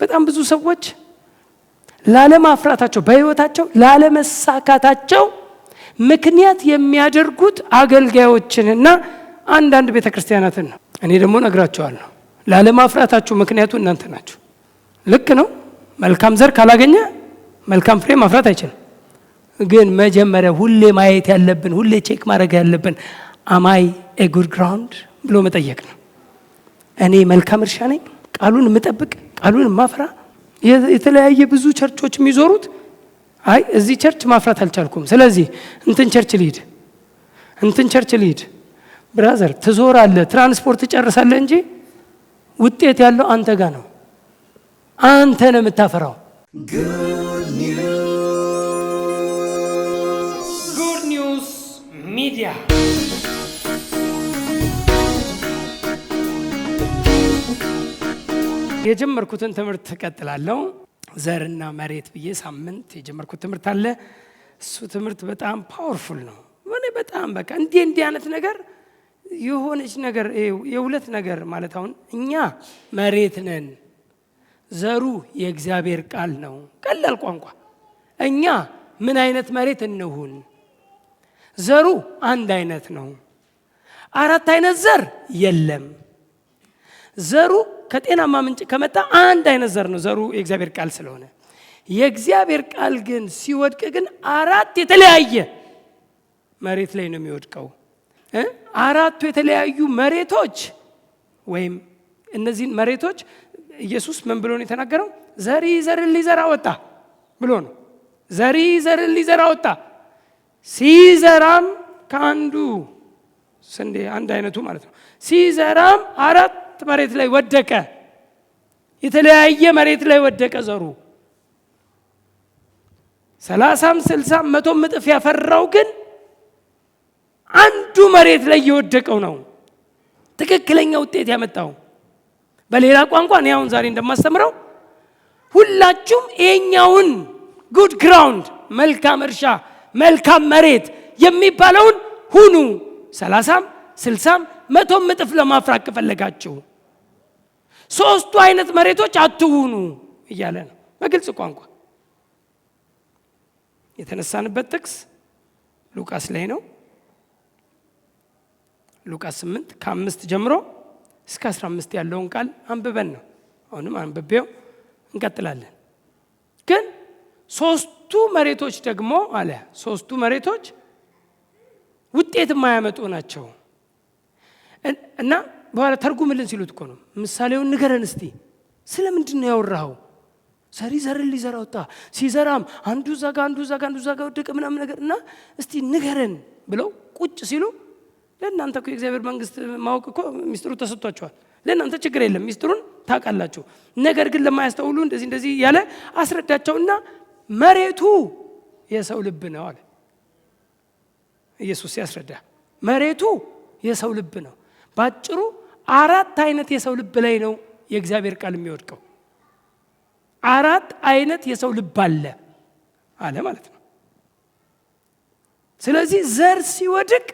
በጣም ብዙ ሰዎች ላለማፍራታቸው በህይወታቸው ላለመሳካታቸው ምክንያት የሚያደርጉት አገልጋዮችንና አንዳንድ ቤተክርስቲያናትን ነው። እኔ ደግሞ ነግራቸዋለሁ፣ ላለማፍራታችሁ ምክንያቱ እናንተ ናችሁ። ልክ ነው። መልካም ዘር ካላገኘ መልካም ፍሬ ማፍራት አይችልም። ግን መጀመሪያ ሁሌ ማየት ያለብን፣ ሁሌ ቼክ ማድረግ ያለብን አማይ ኤ ጉድ ግራውንድ ብሎ መጠየቅ ነው። እኔ መልካም እርሻ ነኝ? ቃሉን የምጠብቅ፣ ቃሉን የማፍራ? የተለያየ ብዙ ቸርቾች የሚዞሩት አይ እዚህ ቸርች ማፍራት አልቻልኩም፣ ስለዚህ እንትን ቸርች ልሂድ። ብራዘር ትዞራለህ፣ ትራንስፖርት ትጨርሳለህ እንጂ ውጤት ያለው አንተ ጋር ነው። አንተ ነው የምታፈራው። ጉድ ኒውስ ሚዲያ የጀመርኩትን ትምህርት እቀጥላለሁ። ዘርና መሬት ብዬ ሳምንት የጀመርኩት ትምህርት አለ። እሱ ትምህርት በጣም ፓወርፉል ነው። እኔ በጣም በቃ እንዲህ አይነት ነገር የሆነች ነገር የሁለት ነገር ማለት አሁን እኛ መሬት ነን፣ ዘሩ የእግዚአብሔር ቃል ነው። ቀላል ቋንቋ እኛ ምን አይነት መሬት እንሁን? ዘሩ አንድ አይነት ነው። አራት አይነት ዘር የለም። ዘሩ ከጤናማ ምንጭ ከመጣ አንድ አይነት ዘር ነው። ዘሩ የእግዚአብሔር ቃል ስለሆነ የእግዚአብሔር ቃል ግን ሲወድቅ ግን አራት የተለያየ መሬት ላይ ነው የሚወድቀው። አራቱ የተለያዩ መሬቶች ወይም እነዚህን መሬቶች ኢየሱስ ምን ብሎ ነው የተናገረው? ዘሪ ዘርን ሊዘራ ወጣ ብሎ ነው። ዘሪ ዘርን ሊዘራ ወጣ። ሲዘራም ከአንዱ ስንዴ አንድ አይነቱ ማለት ነው። ሲዘራም አራት መሬት ላይ ወደቀ። የተለያየ መሬት ላይ ወደቀ ዘሩ። 30 60 100 እጥፍ ያፈራው ግን አንዱ መሬት ላይ የወደቀው ነው ትክክለኛ ውጤት ያመጣው። በሌላ ቋንቋ እኔ አሁን ዛሬ እንደማስተምረው ሁላችሁም ይሄኛውን ጉድ ግራውንድ መልካም እርሻ መልካም መሬት የሚባለውን ሁኑ። 30 60 100 እጥፍ ለማፍራት ከፈለጋችሁ ሶስቱ አይነት መሬቶች አትሁኑ እያለ ነው በግልጽ ቋንቋ። የተነሳንበት ጥቅስ ሉቃስ ላይ ነው። ሉቃስ 8 ከ5 ጀምሮ እስከ 15 ያለውን ቃል አንብበን ነው። አሁንም አንብቤው እንቀጥላለን። ግን ሶስቱ መሬቶች ደግሞ አለ ሶስቱ መሬቶች ውጤት የማያመጡ ናቸው እና በኋላ ተርጉምልን ሲሉት እኮ ነው ምሳሌውን ንገረን እስቲ። ስለምንድን ነው ያወራኸው? ዘሪ ዘርን ሊዘራ ወጣ፣ ሲዘራም አንዱ ዛጋ ወደቀ ምናምን ነገር እና እስቲ ንገረን ብለው ቁጭ ሲሉ ለእናንተ እኮ የእግዚአብሔር መንግስት ማወቅ እኮ ሚስጥሩ ተሰጥቷቸዋል። ለእናንተ ችግር የለም፣ ሚስጥሩን ታውቃላችሁ። ነገር ግን ለማያስተውሉ እንደዚህ ያለ አስረዳቸውና መሬቱ የሰው ልብ ነው አለ ኢየሱስ ሲያስረዳ። መሬቱ የሰው ልብ ነው። ባጭሩ አራት አይነት የሰው ልብ ላይ ነው የእግዚአብሔር ቃል የሚወድቀው። አራት አይነት የሰው ልብ አለ ማለት ነው። ስለዚህ ዘር ሲወድቅ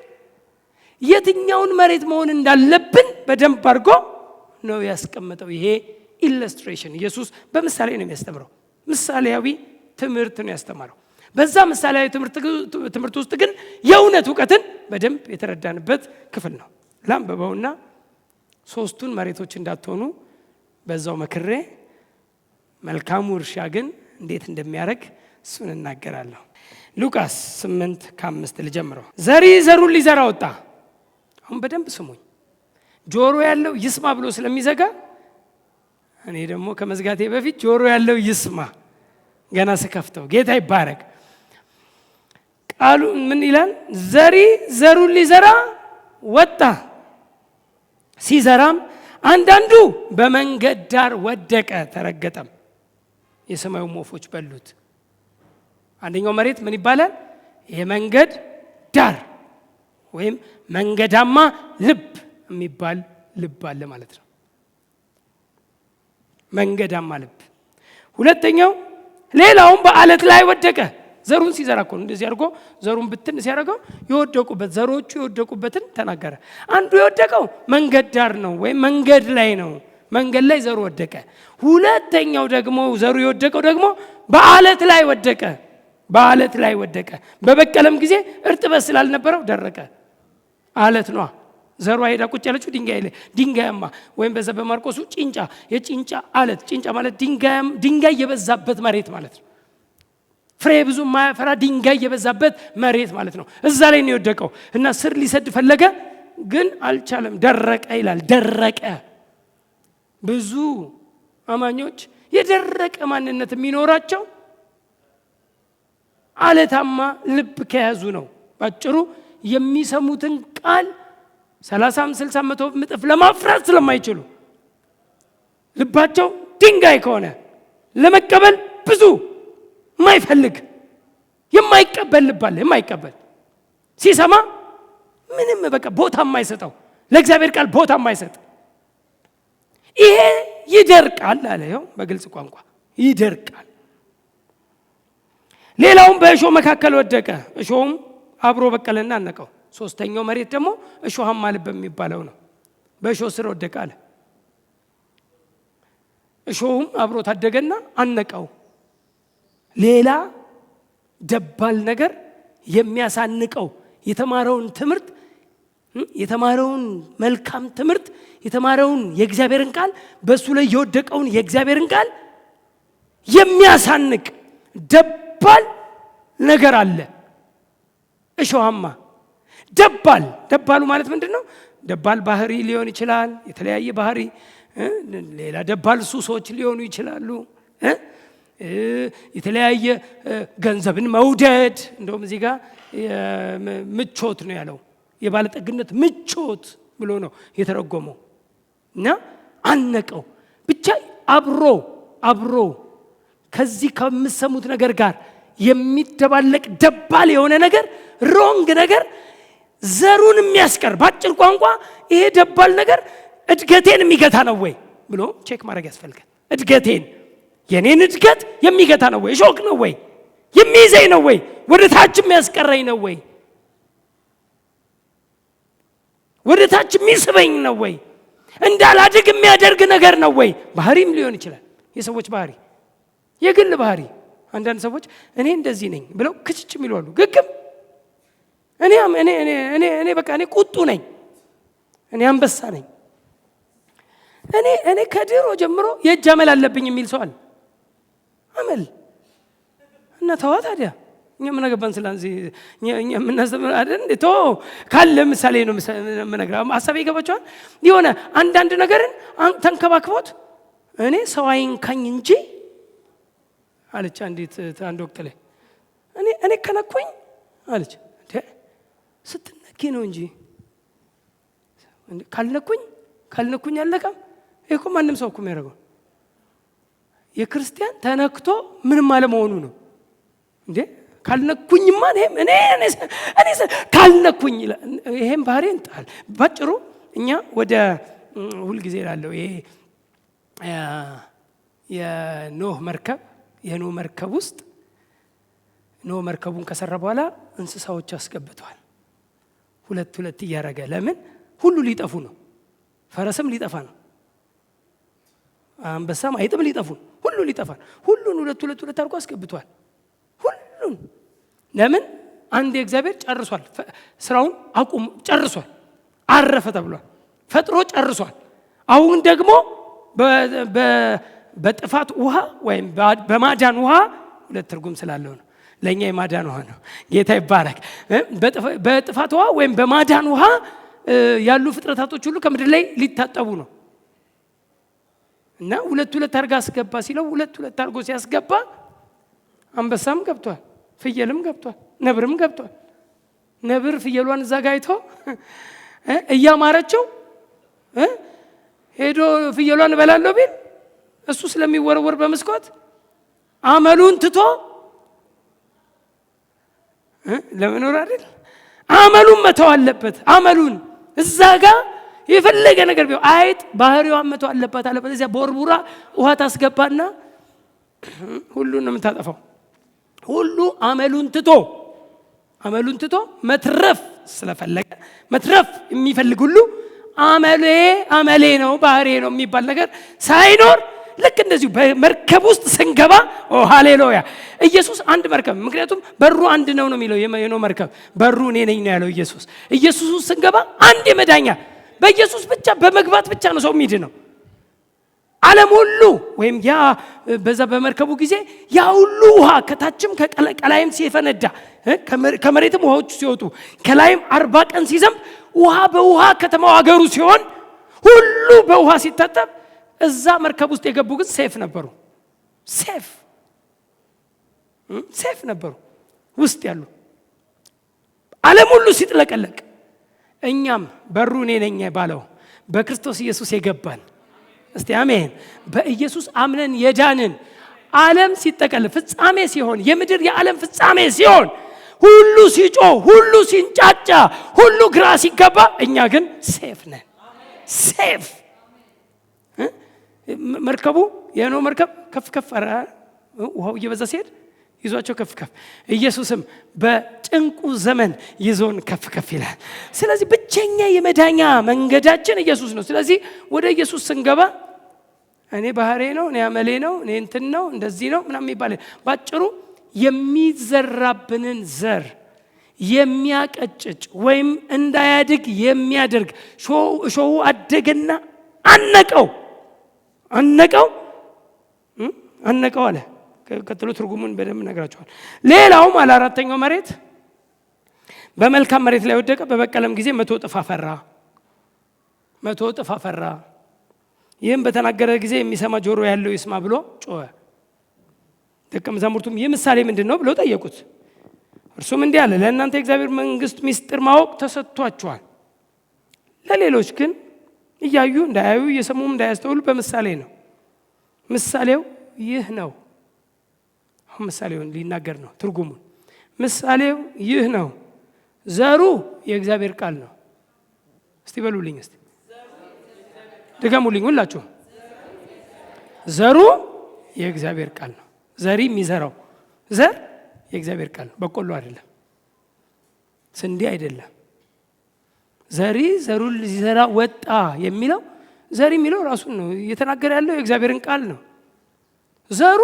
የትኛውን መሬት መሆን እንዳለብን በደንብ አድርጎ ነው ያስቀመጠው። ይሄ ኢለስትሬሽን ኢየሱስ በምሳሌ ነው የሚያስተምረው። ምሳሌያዊ ትምህርት ነው ያስተማረው። በዛ ምሳሌያዊ ትምህርት ውስጥ ግን የእውነት እውቀትን በደንብ የተረዳንበት ክፍል ነው። ላንብበውና ሶስቱን መሬቶች እንዳትሆኑ በዛው መክሬ መልካሙ እርሻ ግን እንዴት እንደሚያደርግ እሱን እናገራለሁ። ሉቃስ 8 ከ5 ልጀምረው። ዘሪ ዘሩን ሊዘራ ወጣ። አሁን በደንብ ስሙኝ። ጆሮ ያለው ይስማ ብሎ ስለሚዘጋ እኔ ደግሞ ከመዝጋቴ በፊት ጆሮ ያለው ይስማ ገና ስከፍተው። ጌታ ይባረክ። ቃሉ ምን ይላል? ዘሪ ዘሩን ሊዘራ ወጣ። ሲዘራም አንዳንዱ በመንገድ ዳር ወደቀ፣ ተረገጠም፣ የሰማዩም ወፎች በሉት። አንደኛው መሬት ምን ይባላል? የመንገድ ዳር ወይም መንገዳማ ልብ የሚባል ልብ አለ ማለት ነው። መንገዳማ ልብ። ሁለተኛው ሌላውም በአለት ላይ ወደቀ። ዘሩን ሲዘራ እኮ እንደዚህ አድርጎ ዘሩን ብትን ሲያደርገው የወደቁበት ዘሮቹ የወደቁበትን ተናገረ። አንዱ የወደቀው መንገድ ዳር ነው ወይም መንገድ ላይ ነው። መንገድ ላይ ዘሩ ወደቀ። ሁለተኛው ደግሞ ዘሩ የወደቀው ደግሞ በአለት ላይ ወደቀ። በአለት ላይ ወደቀ። በበቀለም ጊዜ እርጥበት ስላልነበረው ደረቀ። አለት ነው ዘሩ ሄዳ ቁጭ ያለችው ድንጋይ ላይ። ድንጋያማ ወይም በዛ በማርቆሱ ጭንጫ፣ የጭንጫ አለት። ጭንጫ ማለት ድንጋይ የበዛበት መሬት ማለት ነው። ፍሬ ብዙ ማያፈራ ድንጋይ የበዛበት መሬት ማለት ነው። እዛ ላይ ነው የወደቀው እና ስር ሊሰድ ፈለገ ግን አልቻለም። ደረቀ ይላል። ደረቀ። ብዙ አማኞች የደረቀ ማንነት የሚኖራቸው አለታማ ልብ ከያዙ ነው። ባጭሩ የሚሰሙትን ቃል 30 60 100 እጥፍ ለማፍራት ስለማይችሉ ልባቸው ድንጋይ ከሆነ ለመቀበል ብዙ የማይፈልግ የማይቀበል ልብ አለ። የማይቀበል ሲሰማ ምንም በቃ ቦታ የማይሰጠው ለእግዚአብሔር ቃል ቦታ የማይሰጥ ይሄ ይደርቃል አለ። ይኸው በግልጽ ቋንቋ ይደርቃል። ሌላውም በእሾህ መካከል ወደቀ፣ እሾህም አብሮ በቀለና አነቀው። ሶስተኛው መሬት ደግሞ እሾሃማ ልብ የሚባለው ነው። በእሾህ ስር ወደቀ አለ። እሾህም አብሮ ታደገና አነቀው። ሌላ ደባል ነገር የሚያሳንቀው የተማረውን ትምህርት፣ የተማረውን መልካም ትምህርት፣ የተማረውን የእግዚአብሔርን ቃል፣ በሱ ላይ የወደቀውን የእግዚአብሔርን ቃል የሚያሳንቅ ደባል ነገር አለ። እሾሃማ ደባሉ ማለት ምንድነው? ደባል ባህሪ ሊሆን ይችላል። የተለያየ ባህሪ። ሌላ ደባል ሱሶች ሊሆኑ ይችላሉ። የተለያየ ገንዘብን መውደድ። እንደውም እዚህ ጋር ምቾት ነው ያለው። የባለጠግነት ምቾት ብሎ ነው የተረጎመው። እና አነቀው። ብቻ አብሮ ከዚህ ከምሰሙት ነገር ጋር የሚደባለቅ ደባል የሆነ ነገር፣ ሮንግ ነገር ዘሩን የሚያስቀር። ባጭር ቋንቋ ይሄ ደባል ነገር እድገቴን የሚገታ ነው ወይ ብሎ ቼክ ማድረግ ያስፈልጋል። እድገቴን፣ የኔን እድገት የሚገታ ነው ወይ? ሾክ ነው ወይ? የሚይዘኝ ነው ወይ? ወደ ታች የሚያስቀረኝ ነው ወይ? ወደ ታች የሚስበኝ ነው ወይ? እንዳላድግ የሚያደርግ ነገር ነው ወይ? ባህሪም ሊሆን ይችላል። የሰዎች ባህሪ፣ የግል ባህሪ። አንዳንድ ሰዎች እኔ እንደዚህ ነኝ ብለው ክችች የሚሉ አሉ። ግግም እኔ በቃ እኔ ቁጡ ነኝ፣ እኔ አንበሳ ነኝ፣ እኔ ከድሮ ጀምሮ የእጅ አመል አለብኝ የሚል ሰው አለ። አመል እና ተዋ ታዲያ እኛ ምን አገባን? ስለዚህ እኛ ምናስተምር አይደል እንዴ? ካለ ምሳሌ ነው የምነግርህ። ሐሳቤ ይገባችኋል? የሆነ አንዳንድ ነገርን ተንከባክቦት እኔ ሰው አይንካኝ እንጂ አለች አንድ ወቅት ላይ እኔ ከነኩኝ አለች። ስትነኪ ነው እንጂ ካልነኩኝ አለቀም። ይሄ እኮ ማንም ሰው እኮ የሚያደርገው የክርስቲያን ተነክቶ ምንም አለመሆኑ ነው እንዴ? ካልነኩኝማ እኔ ካልነኩኝ ይሄን ባህሪ እንጣል። ባጭሩ እኛ ወደ ሁልጊዜ ላለው ይሄ የኖህ መርከብ ውስጥ ኖህ መርከቡን ከሰራ በኋላ እንስሳዎች አስገብተዋል። ሁለት እያደረገ። ለምን? ሁሉ ሊጠፉ ነው። ፈረስም ሊጠፋ ነው። አንበሳም አይጥም ሊጠፉ ነው። ሁሉ ሊጠፋ ነው። ሁሉን ሁለት አድርጎ አስገብቷል። ሁሉን ለምን? አንድ እግዚአብሔር ጨርሷል። ስራውን ጨርሷል። አረፈ ተብሏል። ፈጥሮ ጨርሷል። አሁን ደግሞ በጥፋት ውሃ ወይም በማዳን ውሃ ሁለት ትርጉም ስላለው ነው። ለኛ የማዳን ውሃ ነው። ጌታ ይባረክ። በጥፋት ውሃ ወይም በማዳን ውሃ ያሉ ፍጥረታቶች ሁሉ ከምድር ላይ ሊታጠቡ ነው። እና ሁለት አድርጋ አስገባ ሲለው ሁለት አድርጎ ሲያስገባ አንበሳም ገብቷል፣ ፍየልም ገብቷል፣ ነብርም ገብቷል። ነብር ፍየሏን እዛ ጋር አይቶ እያማረችው ሄዶ ፍየሏን እበላለሁ ቢል እሱ ስለሚወረወር በመስኮት አመሉን ትቶ ለመኖር አይደል? አመሉን መተው አለበት። አመሉን እዛ ጋር የፈለገ ነገር ቢሆን አይጥ ባህሪዋን መተው አለበት። እዚያ ቦርቡራ ውሃ ታስገባና ሁሉን ነው የምታጠፋው። ሁሉ አመሉን ትቶ መትረፍ ስለፈለገ መትረፍ የሚፈልግ ሁሉ አመሌ ነው ባህሬ ነው የሚባል ነገር ሳይኖር ልክ እንደዚሁ በመርከብ ውስጥ ስንገባ ሃሌሉያ ኢየሱስ አንድ መርከብ ምክንያቱም በሩ አንድ ነው የሚለው የኖህ መርከብ በሩ እኔ ነኝ ነው ያለው ኢየሱስ ውስጥ ስንገባ አንድ የመዳኛ በኢየሱስ ብቻ በመግባት ብቻ ነው ሰው የሚድነው ዓለም ሁሉ ወይም ያ በዛ በመርከቡ ጊዜ ያ ሁሉ ውሃ ከታችም ከቀላይም ሲፈነዳ ከመሬትም ውሃዎች ሲወጡ ከላይም 40 ቀን ሲዘንብ ውሃ በውሃ ከተማው አገሩ ሲሆን ሁሉ በውሃ ሲታጠብ እዛ መርከብ ውስጥ የገቡ ግን ሴፍ ነበሩ ውስጥ ያሉ ዓለም ሁሉ ሲጥለቀለቅ እኛም በሩ እኔ ነኝ ባለው በክርስቶስ ኢየሱስ የገባን እስቲ አሜን በኢየሱስ አምነን የዳንን ዓለም ሲጠቀለል ፍጻሜ ሲሆን የምድር የዓለም ፍጻሜ ሲሆን ሁሉ ሲጮህ ሁሉ ሲንጫጫ ሁሉ ግራ ሲገባ እኛ ግን ሴፍ ነን ሴፍ መርከቡ የኖህ መርከብ ከፍ አረ ውሃው እየበዛ ሲሄድ ይዟቸው ከፍ ኢየሱስም በጭንቁ ዘመን ይዞን ከፍ ይላል ስለዚህ ብቸኛ የመዳኛ መንገዳችን ኢየሱስ ነው ስለዚህ ወደ ኢየሱስ ስንገባ እኔ ባህሬ ነው እኔ አመሌ ነው እኔ እንትን ነው እንደዚህ ነው ምናምን ይባል ባጭሩ የሚዘራብንን ዘር የሚያቀጭጭ ወይም እንዳያድግ የሚያደርግ ሾው አደገና አነቀው አለ ቀጥሎ ትርጉሙን በደንብ ነግራቸዋል ሌላውም አራተኛው መሬት በመልካም መሬት ላይ ወደቀ በበቀለም ጊዜ 100 እጥፍ አፈራ ይህም በተናገረ ጊዜ የሚሰማ ጆሮ ያለው ይስማ ብሎ ጮኸ ደቀ መዛሙርቱም ይህ ምሳሌ ምንድነው ብለው ጠየቁት እርሱም እንዲህ አለ ለእናንተ የእግዚአብሔር መንግስት ምስጢር ማወቅ ተሰጥቷቸዋል ለሌሎች ግን እያዩ እንዳያዩ እየሰሙም እንዳያስተውሉ በምሳሌ ነው ምሳሌው ይህ ነው ምሳሌውን ሊናገር ነው ትርጉሙን ምሳሌው ይህ ነው ዘሩ የእግዚአብሔር ቃል ነው እስቲ በሉልኝ እስቲ ደጋሙልኝ ሁላችሁ ዘሩ የእግዚአብሔር ቃል ነው ዘሪ የሚዘራው ዘር የእግዚአብሔር ቃል ነው በቆሎ አይደለም ስንዴ አይደለም ዘሩን ሊዘራ ወጣ የሚለው ዘሪ የሚለው ራሱን ነው እየተናገረ ያለው የእግዚአብሔርን ቃል ነው ዘሩ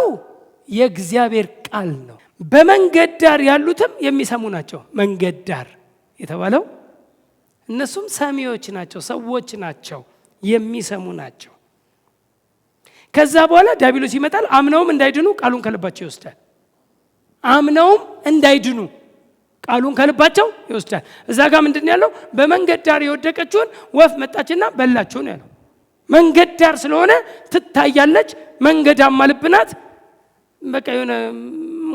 የእግዚአብሔር ቃል ነው በመንገድ ዳር ያሉትም የሚሰሙ ናቸው መንገድ ዳር የተባለው እነሱም ሰሚዎች ናቸው ሰዎች ናቸው የሚሰሙ ናቸው ከዛ በኋላ ዲያብሎስ ይመጣል አምነውም እንዳይድኑ ቃሉን ከልባቸው ይወስዳል አምነውም እንዳይድኑ ቃሉን ከልባቸው ይወስዳል እዛ ጋር ምንድነው ያለው በመንገድ ዳር የወደቀችውን ወፍ መጣችና በላቸው ነው ያለው መንገድ ዳር ስለሆነ ትታያለች መንገዳማ ልብ ናት በቃ የሆነ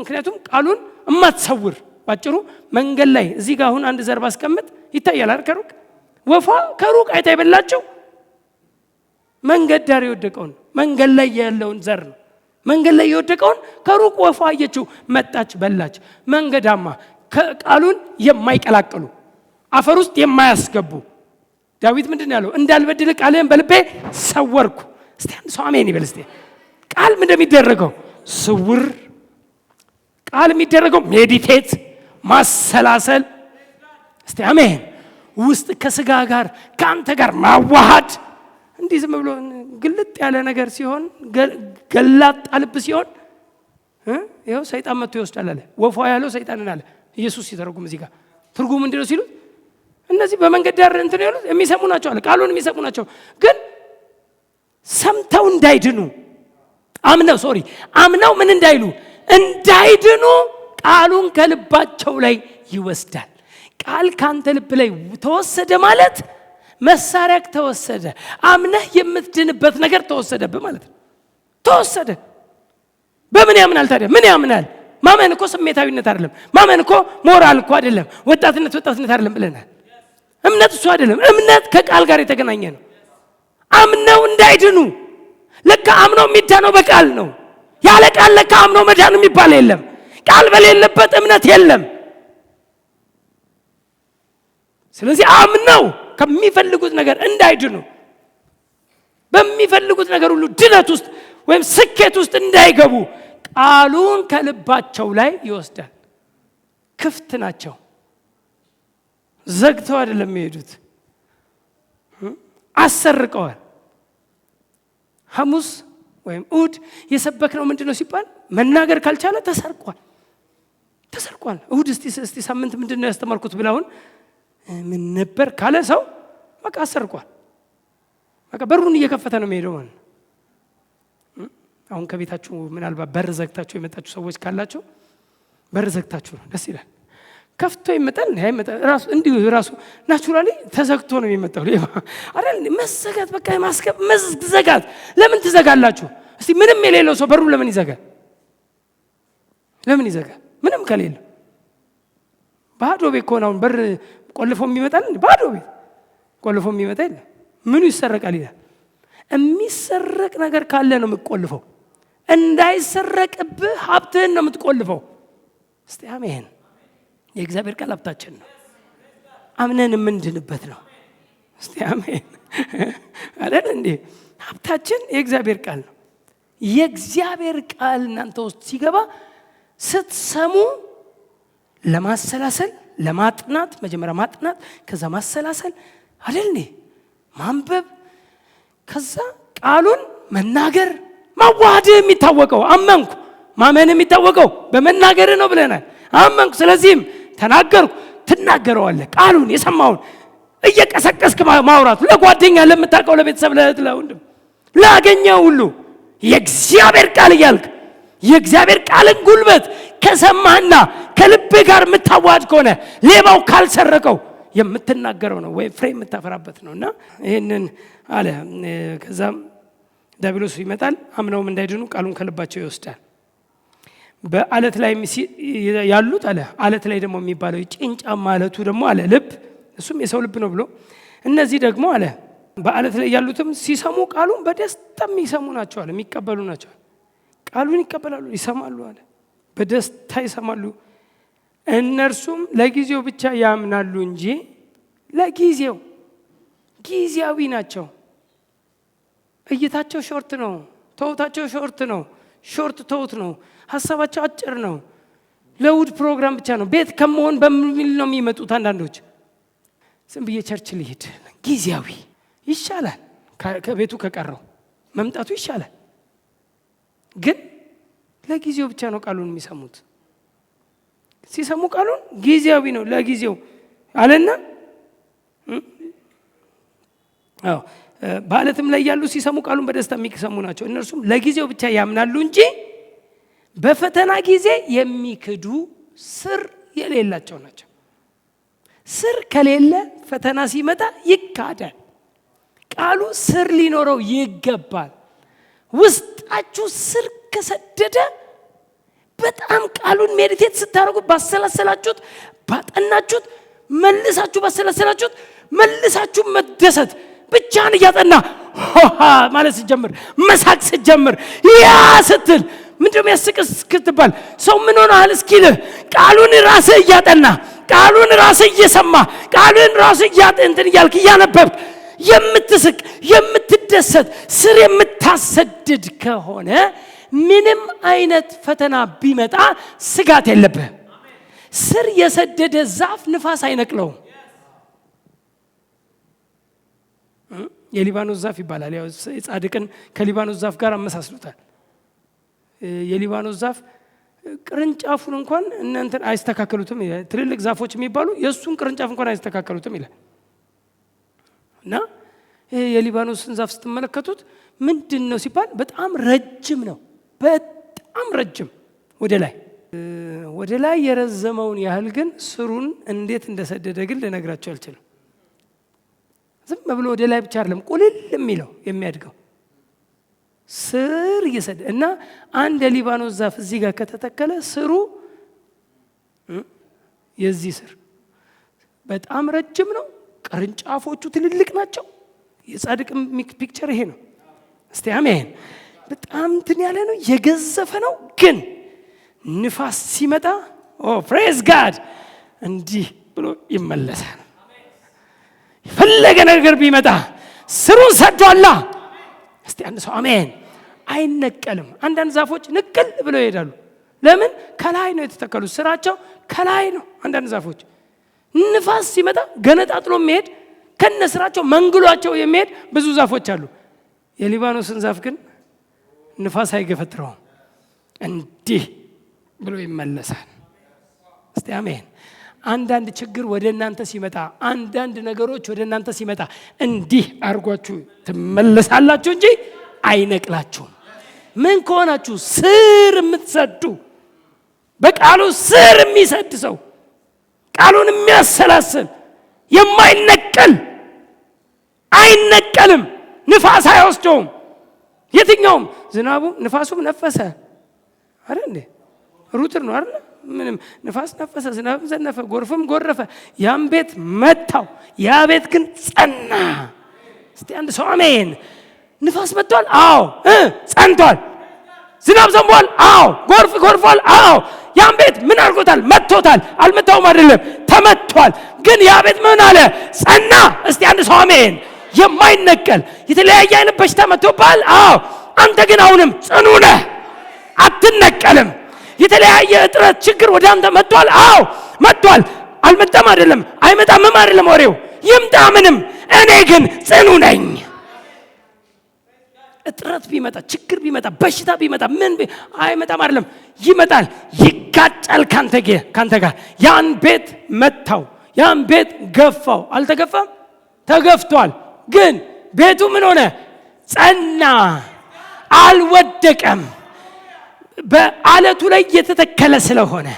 ምክንያቱም ቃሉን እማትሰውር ባጭሩ መንገድ ላይ እዚህ ጋር አሁን አንድ ዘር ባስቀምጥ ይታያል አይደል ከሩቅ ወፏ ከሩቅ አይታ ይበላቸው መንገድ ዳር የወደቀውን መንገድ ላይ ያለውን ዘር ነው መንገድ ላይ የወደቀውን ከሩቅ ወፏ አየችው መጣች በላች መንገዳማ ቃሉን የማይቀላቀሉ አፈር ውስጥ የማያስገቡ ዳዊት ምንድነው ያለው እንዳልበድል ቃልህን በልቤ ሰወርኩ እስቲ አንድ ሰው አሜን ይበል እስቲ ቃል ምን እንደሚደረገው ስውር ቃል የሚደረገው ሜዲቴት ማሰላሰል እስቲ አሜን ውስጥ ከስጋ ጋር ካንተ ጋር ማዋሃድ እንዲህ ዝም ብሎ ግልጥ ያለ ነገር ሲሆን ገላጣ ልብ ሲሆን ይሄው ሰይጣን መጥቶ ይወስዳል አለ ወፏ ያለው ሰይጣንን አለ ኢየሱስ ሲተረጉም እዚህ ጋር ትርጉሙ ምንድነው ሲሉ እነዚህ በመንገድ ዳር እንትን ያሉት የሚሰሙ ናቸው አለ ቃሉን የሚሰሙ ናቸው ግን ሰምተው እንዳይድኑ አምነው ምን እንዳይድኑ ቃሉን ከልባቸው ላይ ይወስዳል ቃል ካንተ ልብ ላይ ተወሰደ ማለት መሳሪያ ተወሰደ አምነህ የምትድንበት ነገር ተወሰደብህ ማለት ነው ተወሰደ በምን ያምናል ታዲያ ምን ያምናል ማመን እኮ ስሜታዊነት አይደለም ማመን እኮ ሞራል እኮ አይደለም ወጣትነት አይደለም ብለናል እምነት እሱ አይደለም እምነት ከቃል ጋር የተገናኘ ነው አምነው እንዳይድኑ ለካ አምነው የሚዳነው በቃል ነው ያለ ቃል ለካ አምነው መዳን የሚባል የለም ቃል በሌለበት እምነት የለም ስለዚህ አምነው ከሚፈልጉት ነገር እንዳይድኑ በሚፈልጉት ነገር ሁሉ ድነት ውስጥ ወይም ስኬት ውስጥ እንዳይገቡ ቃሉን ከልባቸው ላይ ይወስዳል ክፍት ናቸው ዘግተው አይደለም የሚሄዱት አሰርቀዋል። ሐሙስ ወይም እሁድ የሰበክነው ምንድነው ሲባል መናገር ካልቻለ ተሰርቋል። እሁድ እስቲ ሳምንት ምንድነው ያስተማርኩት ብላውን ምን ነበር ካለ ሰው በቃ አሰርቋል። በቃ በሩን እየከፈተ ነው የሚሄደው ማለት ነው። አሁን ከቤታችሁ ምናልባት በር ዘግታችሁ የመጣችሁ ሰዎች ካላችሁ በር ዘግታችሁ ነው፣ ደስ ይላል። ከፍቶ ይመጣል ራሱ እንዲሁ ራሱ ናቹራሊ ተዘግቶ ነው የሚመጣው አይደል? መዘጋት በቃ መዘጋት። ለምን ትዘጋላችሁ? እስቲ ምንም የሌለው ሰው በሩ ለምን ይዘጋል? ለምን ይዘጋል? ምንም ከሌለ ባዶ ቤት ከሆነ አሁን በር ቆልፎ የሚመጣል? ባዶ ቤት ቆልፎ የሚመጣ የለም። ምኑ ይሰረቃል ይላል? የሚሰረቅ ነገር ካለ ነው የምትቆልፈው። እንዳይሰረቅብህ ሀብትህን ነው የምትቆልፈው። እስቲ አሜን። የእግዚአብሔር ቃል ሀብታችን ነው፣ አምነን የምንድንበት ነው። እስቲ አሜን አይደል እንዴ? ሀብታችን የእግዚአብሔር ቃል ነው። የእግዚአብሔር ቃል እናንተ ውስጥ ሲገባ ስትሰሙ ለማሰላሰል ለማጥናት፣ መጀመሪያ ማጥናት፣ ከዛ ማሰላሰል አይደል እንዴ? ማንበብ፣ ከዛ ቃሉን መናገር። ማዋሃድ የሚታወቀው አመንኩ፣ ማመን የሚታወቀው በመናገር ነው ብለናል። አመንኩ ስለዚህም ተናገርኩ። ትናገረዋለህ። ቃሉን የሰማውን እየቀሰቀስክ ማውራቱ፣ ለጓደኛ፣ ለምታውቀው፣ ለቤተሰብ፣ ለወንድም፣ ላገኘው ሁሉ የእግዚአብሔር ቃል እያልክ የእግዚአብሔር ቃልን ጉልበት ከሰማህና ከልብ ጋር የምታዋሃድ ከሆነ ሌባው ካልሰረቀው የምትናገረው ነው ወይ ፍሬ የምታፈራበት ነውና ይሄንን አለ። ከዛም ዲያብሎስ ይመጣል፣ አምነውም እንዳይድኑ ቃሉን ከልባቸው ይወስዳል። በአለት ላይ ያሉት አለ። አለት ላይ ደግሞ የሚባለው ጭንጫ ማለቱ ደግሞ አለ ልብ፣ እሱም የሰው ልብ ነው ብሎ እነዚህ ደግሞ አለ በአለት ላይ ያሉትም ሲሰሙ ቃሉን በደስታ የሚሰሙ ናቸው አለ፣ የሚቀበሉ ናቸው። ቃሉን ይቀበላሉ፣ ይሰማሉ አለ፣ በደስታ ይሰማሉ። እነርሱም ለጊዜው ብቻ ያምናሉ እንጂ ለጊዜው ጊዜያዊ ናቸው። እይታቸው ሾርት ነው፣ ተውታቸው ሾርት ነው፣ ሾርት ተውት ነው። ሀሳባቸው አጭር ነው። ለውድ ፕሮግራም ብቻ ነው። ቤት ከመሆን በሚል ነው የሚመጡት። አንዳንዶች ዝም ብዬ ቸርች ልሂድ፣ ጊዜያዊ ይሻላል፣ ከቤቱ ከቀረው መምጣቱ ይሻላል። ግን ለጊዜው ብቻ ነው ቃሉን የሚሰሙት። ሲሰሙ ቃሉን ጊዜያዊ ነው፣ ለጊዜው አለና በአለትም ላይ ያሉ ሲሰሙ ቃሉን በደስታ የሚሰሙ ናቸው። እነርሱም ለጊዜው ብቻ ያምናሉ እንጂ በፈተና ጊዜ የሚክዱ ስር የሌላቸው ናቸው። ስር ከሌለ ፈተና ሲመጣ ይካዳል። ቃሉ ስር ሊኖረው ይገባል። ውስጣችሁ ስር ከሰደደ በጣም ቃሉን ሜዲቴት ስታደርጉ ባሰላሰላችሁት፣ ባጠናችሁት፣ መልሳችሁ ባሰላሰላችሁት፣ መልሳችሁ መደሰት ብቻን እያጠና ማለት ስትጀምር፣ መሳቅ ስትጀምር፣ ያ ስትል ምንድነው የሚያስቅስ ክትባል ሰው ምን ሆነሃል እስኪልህ ቃሉን ራስህ እያጠና፣ ቃሉን ራስህ እየሰማ፣ ቃሉን ራስህ እንትን እያልክ እያነበብክ የምትስቅ የምትደሰት ስር የምታሰድድ ከሆነ ምንም አይነት ፈተና ቢመጣ ስጋት የለብህም። ስር የሰደደ ዛፍ ንፋስ አይነቅለውም። የሊባኖስ ዛፍ ይባላል። ያው ጻድቅን ከሊባኖስ ዛፍ ጋር አመሳስሉታል። የሊባኖስ ዛፍ ቅርንጫፉን እንኳን እናንተን አይስተካከሉትም ይላል። ትልልቅ ዛፎች የሚባሉ የሱን ቅርንጫፍ እንኳን አይስተካከሉትም ይላል። እና የሊባኖስን ዛፍ ስትመለከቱት ምንድነው ሲባል በጣም ረጅም ነው። በጣም ረጅም ወደ ላይ የረዘመውን ያህል ግን ስሩን እንዴት እንደሰደደ ግን ልነግራቸው አልችልም። ዝም ብሎ ወደ ላይ ብቻ አይደለም ቁልል የሚለው የሚያድገው ስር እየሰደደ እና አንድ የሊባኖስ ዛፍ እዚህ ጋር ከተተከለ ስሩ የዚህ ስር በጣም ረጅም ነው። ቅርንጫፎቹ ትልልቅ ናቸው። የጻድቅ ፒክቸር ይሄ ነው። እስቲ አሜን። በጣም እንትን ያለ ነው፣ የገዘፈ ነው። ግን ንፋስ ሲመጣ ፕሬዝ ጋድ እንዲህ ብሎ ይመለሳል። የፈለገ ነገር ቢመጣ ስሩን ሰዷላ። እስቲ አንድ ሰው አሜን። አይነቀልም። አንዳንድ ዛፎች ንቅል ብለው ይሄዳሉ። ለምን? ከላይ ነው የተተከሉት። ስራቸው ከላይ ነው። አንዳንድ ዛፎች ንፋስ ሲመጣ ገነጣጥሎ መሄድ ከነስራቸው መንግሏቸው የሚሄድ ብዙ ዛፎች አሉ። የሊባኖስን ዛፍ ግን ንፋስ አይገፈትረውም፣ እንዲህ ብሎ ይመለሳል። እስቲ አሜን። አንዳንድ ችግር ወደ እናንተ ሲመጣ፣ አንዳንድ ነገሮች ወደ እናንተ ሲመጣ እንዲህ አድርጓችሁ ትመለሳላችሁ እንጂ አይነቅላችሁም። ምን ከሆናችሁ ስር የምትሰዱ፣ በቃሉ ስር የሚሰድ ሰው፣ ቃሉን የሚያሰላስል የማይነቀል አይነቀልም። ንፋስ አይወስደውም። የትኛውም ዝናቡ ንፋሱም ነፈሰ አይደል እንዴ? ሩትር ነው አይደል? ምንም ንፋስ ነፈሰ፣ ዝናብ ዘነፈ፣ ጎርፍም ጎረፈ፣ ያን ቤት መታው፣ ያ ቤት ግን ጸና። እስቲ አንድ ሰው አሜን። ንፋስ መጥቷል፣ አዎ ጸንቷል። ዝናብ ዘንቧል፣ አዎ ጎርፍ ጎርፏል፣ አዎ ያን ቤት ምን አድርጎታል? መጥቶታል። አልመታውም አይደለም፣ ተመቷል። ግን ያ ቤት ምን አለ? ጸና። እስቲ አንድ ሰው አሜን። የማይነቀል የተለያየ አይነት በሽታ መጥቶብሃል፣ አዎ አንተ ግን አሁንም ጽኑ ነህ፣ አትነቀልም። የተለያየ እጥረት ችግር ወደ አንተ መጥቷል፣ አዎ መጥቷል። አልመጣም አይደለም፣ አይመጣምም አይደለም፣ ወሬው ይምጣ ምንም፣ እኔ ግን ጽኑ ነኝ። እጥረት ቢመጣ፣ ችግር ቢመጣ፣ በሽታ ቢመጣ ምን አይመጣም አይደለም፣ ይመጣል፣ ይጋጫል ካንተ ጋር። ያን ቤት መታው፣ ያን ቤት ገፋው። አልተገፋም፣ ተገፍቷል። ግን ቤቱ ምን ሆነ? ጸና፣ አልወደቀም። በአለቱ ላይ የተተከለ ስለሆነ፣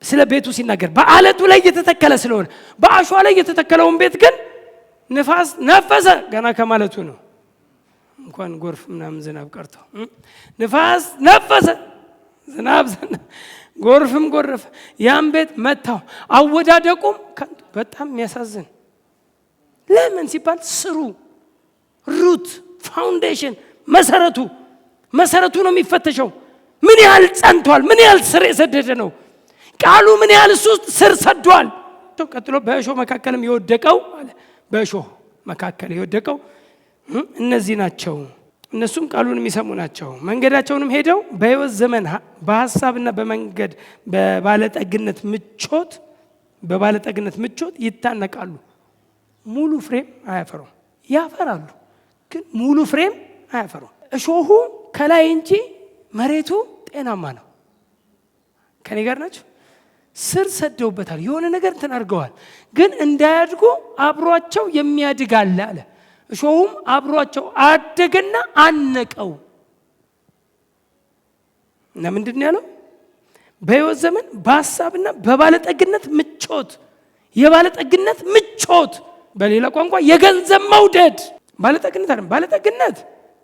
ስለ ቤቱ ሲናገር በአለቱ ላይ የተተከለ ስለሆነ፣ በአሸዋ ላይ የተተከለውን ቤት ግን ንፋስ ነፈሰ ገና ከማለቱ ነው። እንኳን ጎርፍ ምናምን ዝናብ ቀርቶ ንፋስ ነፈሰ፣ ዝናብ ጎርፍም ጎረፈ፣ ያን ቤት መታው። አወዳደቁም በጣም የሚያሳዝን። ለምን ሲባል ስሩ፣ ሩት፣ ፋውንዴሽን፣ መሰረቱ ነው የሚፈተሸው። ምን ያህል ጸንቷል? ምን ያህል ስር የሰደደ ነው? ቃሉ ምን ያህል እሱ ውስጥ ስር ሰዷል? ቀጥሎ በእሾህ መካከልም የወደቀው አለ። በእሾህ መካከል የወደቀው እነዚህ ናቸው፣ እነሱም ቃሉን የሚሰሙ ናቸው። መንገዳቸውንም ሄደው በሕይወት ዘመን በሐሳብና በመንገድ በባለጠግነት ምቾት ይታነቃሉ። ሙሉ ፍሬም አያፈሩም። ያፈራሉ ግን ሙሉ ፍሬም አያፈሩም። እሾሁ ከላይ እንጂ መሬቱ ጤናማ ነው። ከኔ ጋር ናቸው። ስር ሰደውበታል፣ የሆነ ነገር እንትን አድርገዋል። ግን እንዳያድጉ አብሯቸው የሚያድግ አለ አለ። እሾሁም አብሯቸው አደገና አነቀው። እና ምንድን ነው ያለው? በሕይወት ዘመን በሐሳብና በባለጠግነት ምቾት። የባለጠግነት ምቾት፣ በሌላ ቋንቋ የገንዘብ መውደድ። ባለጠግነት አይደለም፣ ባለጠግነት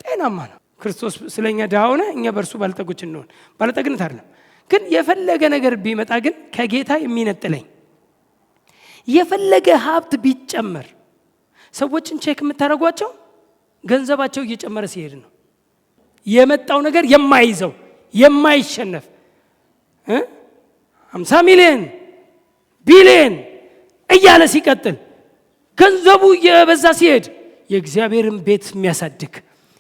ጤናማ ነው። ክርስቶስ ስለኛ ድሃ ሆነ፣ እኛ በእርሱ ባለጠጎች እንሆን። ባለጠግነት አይደለም። ግን የፈለገ ነገር ቢመጣ ግን ከጌታ የሚነጥለኝ የፈለገ ሀብት ቢጨመር፣ ሰዎችን ቼክ የምታደርጓቸው ገንዘባቸው እየጨመረ ሲሄድ ነው። የመጣው ነገር የማይዘው የማይሸነፍ 50 ሚሊዮን ቢሊዮን እያለ ሲቀጥል ገንዘቡ እየበዛ ሲሄድ የእግዚአብሔርን ቤት የሚያሳድግ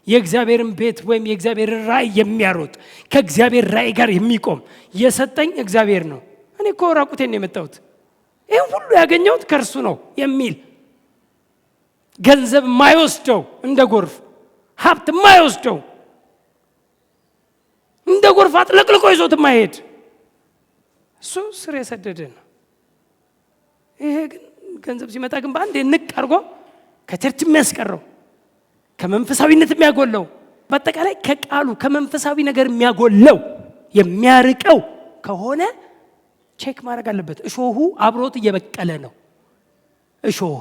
የእግዚአብሔርን ቤት ወይም የእግዚአብሔርን ራእይ የሚያሮጥ ከእግዚአብሔር ራእይ ጋር የሚቆም የሰጠኝ እግዚአብሔር ነው። እኔ እኮ ራቁቴን ነው የመጣሁት፣ ይህን ሁሉ ያገኘሁት ከእርሱ ነው የሚል ገንዘብ የማይወስደው፣ እንደ ጎርፍ ሀብት የማይወስደው፣ እንደ ጎርፍ አጥለቅልቆ ይዞት የማይሄድ እሱ ስር የሰደደ ነው። ይሄ ግን ገንዘብ ሲመጣ ግን በአንድ ንቅ አድርጎ ከቸርች የሚያስቀረው፣ ከመንፈሳዊነት የሚያጎለው፣ በአጠቃላይ ከቃሉ ከመንፈሳዊ ነገር የሚያጎለው የሚያርቀው ከሆነ ቼክ ማድረግ አለበት። እሾሁ አብሮት እየበቀለ ነው። እሾህ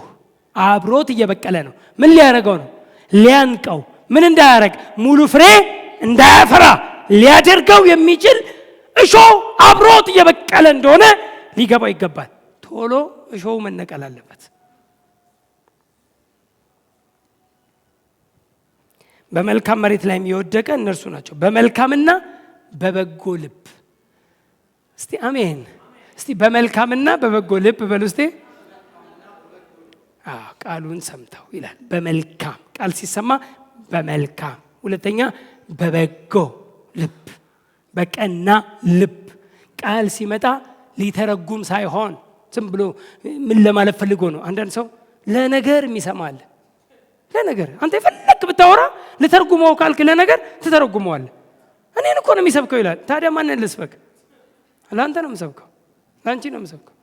አብሮት እየበቀለ ነው። ምን ሊያደርገው ነው? ሊያንቀው። ምን እንዳያረግ? ሙሉ ፍሬ እንዳያፈራ ሊያደርገው የሚችል እሾህ አብሮት እየበቀለ እንደሆነ ሊገባው ይገባል። ቶሎ እሾሁ መነቀል አለበት። በመልካም መሬት ላይ የወደቀ እነርሱ ናቸው፣ በመልካምና በበጎ ልብ። እስቲ አሜን። እስቲ በመልካምና በበጎ ልብ በሉ እስቲ። ቃሉን ሰምተው ይላል። በመልካም ቃል ሲሰማ በመልካም፣ ሁለተኛ በበጎ ልብ፣ በቀና ልብ። ቃል ሲመጣ ሊተረጉም ሳይሆን ዝም ብሎ ምን ለማለት ፈልጎ ነው? አንዳንድ ሰው ለነገር የሚሰማል። ለነገር አንተ የፈለክ ብታወራ ልተርጉመው ካልክ ለነገር ትተረጉመዋለህ። እኔን እኮ ነው የሚሰብከው ይላል። ታዲያ ማንን ልስበክ? ለአንተ ነው የምሰብከው፣ ለአንቺ ነው የምሰብከው።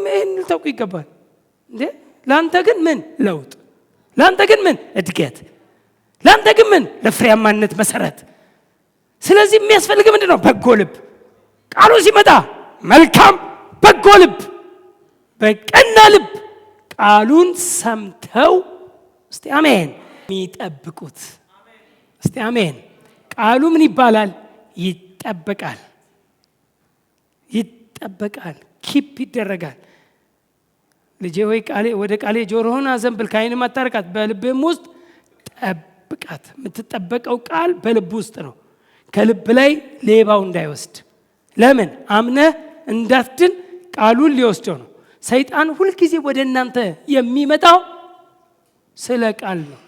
ይህን ልታውቁ ይገባል እንዴ። ለአንተ ግን ምን ለውጥ፣ ለአንተ ግን ምን እድገት፣ ለአንተ ግን ምን ለፍሬያማነት መሰረት። ስለዚህ የሚያስፈልግ ምንድን ነው? በጎ ልብ። ቃሉ ሲመጣ መልካም በጎ ልብ፣ በቀና ልብ ቃሉን ሰምተው እስቲ አሜን የሚጠብቁት። እስቲ አሜን። ቃሉ ምን ይባላል? ይጠበቃል። ይጠበቃል፣ ኪፕ ይደረጋል። ልጄ ሆይ ወደ ቃሌ ጆሮህን አዘንብል፣ ከዓይንም አታርቃት፣ በልብህም ውስጥ ጠብቃት። የምትጠበቀው ቃል በልብ ውስጥ ነው። ከልብ ላይ ሌባው እንዳይወስድ። ለምን? አምነህ እንዳትድን ቃሉን ሊወስደው ነው። ሰይጣን ሁልጊዜ ወደ እናንተ የሚመጣው ስለ ቃል ነው።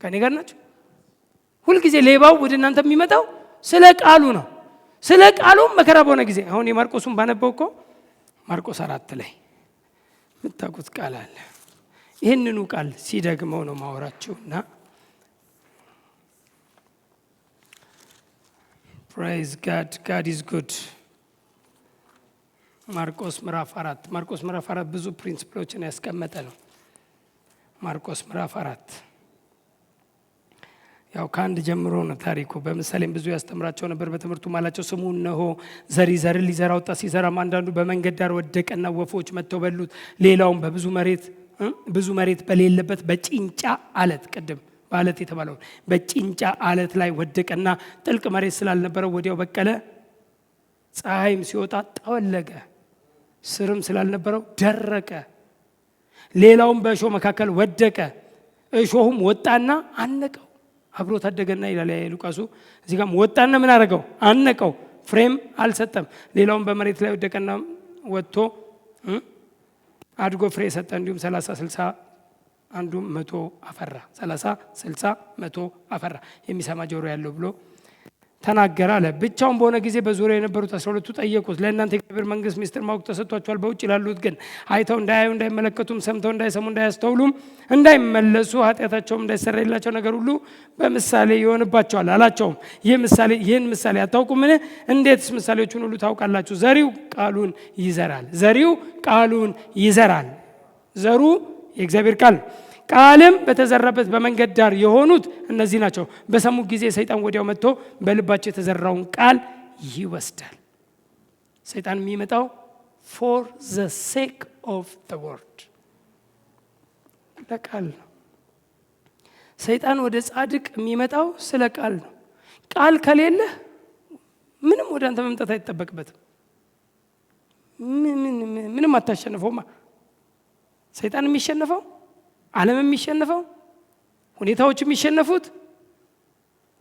ከኔ ጋር ናችሁ? ሁልጊዜ ሌባው ወደ እናንተ የሚመጣው ስለ ቃሉ ነው። ስለ ቃሉም መከራ በሆነ ጊዜ አሁን የማርቆስን ባነበው እኮ ማርቆስ 4 ላይ የምታውቁት ቃል አለ። ይህንኑ ቃል ሲደግመው ነው ማወራችሁና ፕሬዝ ጋድ ጋድ ኢዝ ጉድ። ማርቆስ ምዕራፍ 4 ብዙ ፕሪንሲፕሎችን ያስቀመጠ ነው። ማርቆስ ምዕራፍ 4 ያው ከአንድ ጀምሮ ነው ታሪኩ። በምሳሌም ብዙ ያስተምራቸው ነበር። በትምህርቱ ማላቸው ስሙ እነሆ ዘሪ ዘርን ሊዘራ ወጣ። ሲዘራም አንዳንዱ በመንገድ ዳር ወደቀና ወፎች መጥተው በሉት። ሌላውም ብዙ መሬት በሌለበት በጭንጫ አለት፣ ቅድም በአለት የተባለው በጭንጫ አለት ላይ ወደቀና ጥልቅ መሬት ስላልነበረው ወዲያው በቀለ። ፀሐይም ሲወጣ ጠወለገ፣ ስርም ስላልነበረው ደረቀ። ሌላውም በእሾህ መካከል ወደቀ፣ እሾሁም ወጣና አነቀው። አብሮ ታደገና ይላል ሉቃሱ። እዚህ ጋርም ወጣና ምን አደረገው? አነቀው፣ ፍሬም አልሰጠም። ሌላውም በመሬት ላይ ወደቀና ወጥቶ አድጎ ፍሬ ሰጠ። እንዲሁም 30 60 አንዱም 100 አፈራ። 30 60 100 አፈራ። የሚሰማ ጆሮ ያለው ብሎ ተናገረ አለ። ብቻውን በሆነ ጊዜ በዙሪያ የነበሩት 12ቱ ጠየቁት፣ ለእናንተ የእግዚአብሔር መንግስት ምስጢር ማወቅ ተሰጥቷቸዋል። በውጭ ላሉት ግን አይተው እንዳያዩ እንዳይመለከቱም፣ ሰምተው እንዳይሰሙ እንዳያስተውሉም፣ እንዳይመለሱ ኃጢአታቸውም እንዳይሰረይላቸው ነገር ሁሉ በምሳሌ ይሆንባቸዋል አላቸውም። ይህን ምሳሌ አታውቁምን? እንዴትስ ምሳሌዎቹን ሁሉ ታውቃላችሁ? ዘሪው ቃሉን ይዘራል። ዘሩ የእግዚአብሔር ቃል። ቃልም በተዘራበት በመንገድ ዳር የሆኑት እነዚህ ናቸው። በሰሙ ጊዜ ሰይጣን ወዲያው መጥቶ በልባቸው የተዘራውን ቃል ይወስዳል። ሰይጣን የሚመጣው for the sake of the word፣ ለቃል ነው። ሰይጣን ወደ ጻድቅ የሚመጣው ስለ ቃል ነው። ቃል ከሌለ ምንም ወደ አንተ መምጣት አይጠበቅበትም። ምንም አታሸንፈውማ። ሰይጣን የሚሸነፈው፣ ዓለም የሚሸነፈው፣ ሁኔታዎች የሚሸነፉት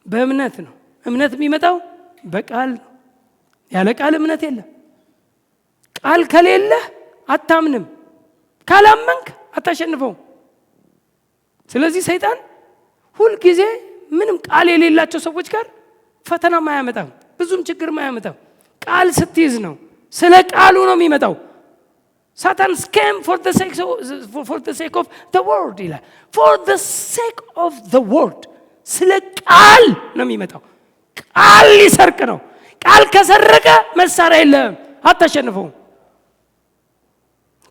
በእምነት ነው። እምነት የሚመጣው በቃል ነው። ያለ ቃል እምነት የለም። ቃል ከሌለ አታምንም። ካላመንክ አታሸንፈው። ስለዚህ ሰይጣን ሁልጊዜ ምንም ቃል የሌላቸው ሰዎች ጋር ፈተናም አያመጣም፣ ብዙም ችግርም አያመጣም። ቃል ስትይዝ ነው። ስለ ቃሉ ነው የሚመጣው። ሳታን came for the sake of the word ይላል። for the sake of the word፣ ስለ ቃል ነው የሚመጣው። ቃል ሊሰርቅ ነው። ቃል ከሰረቀ መሳሪያ የለም፣ አታሸንፈውም።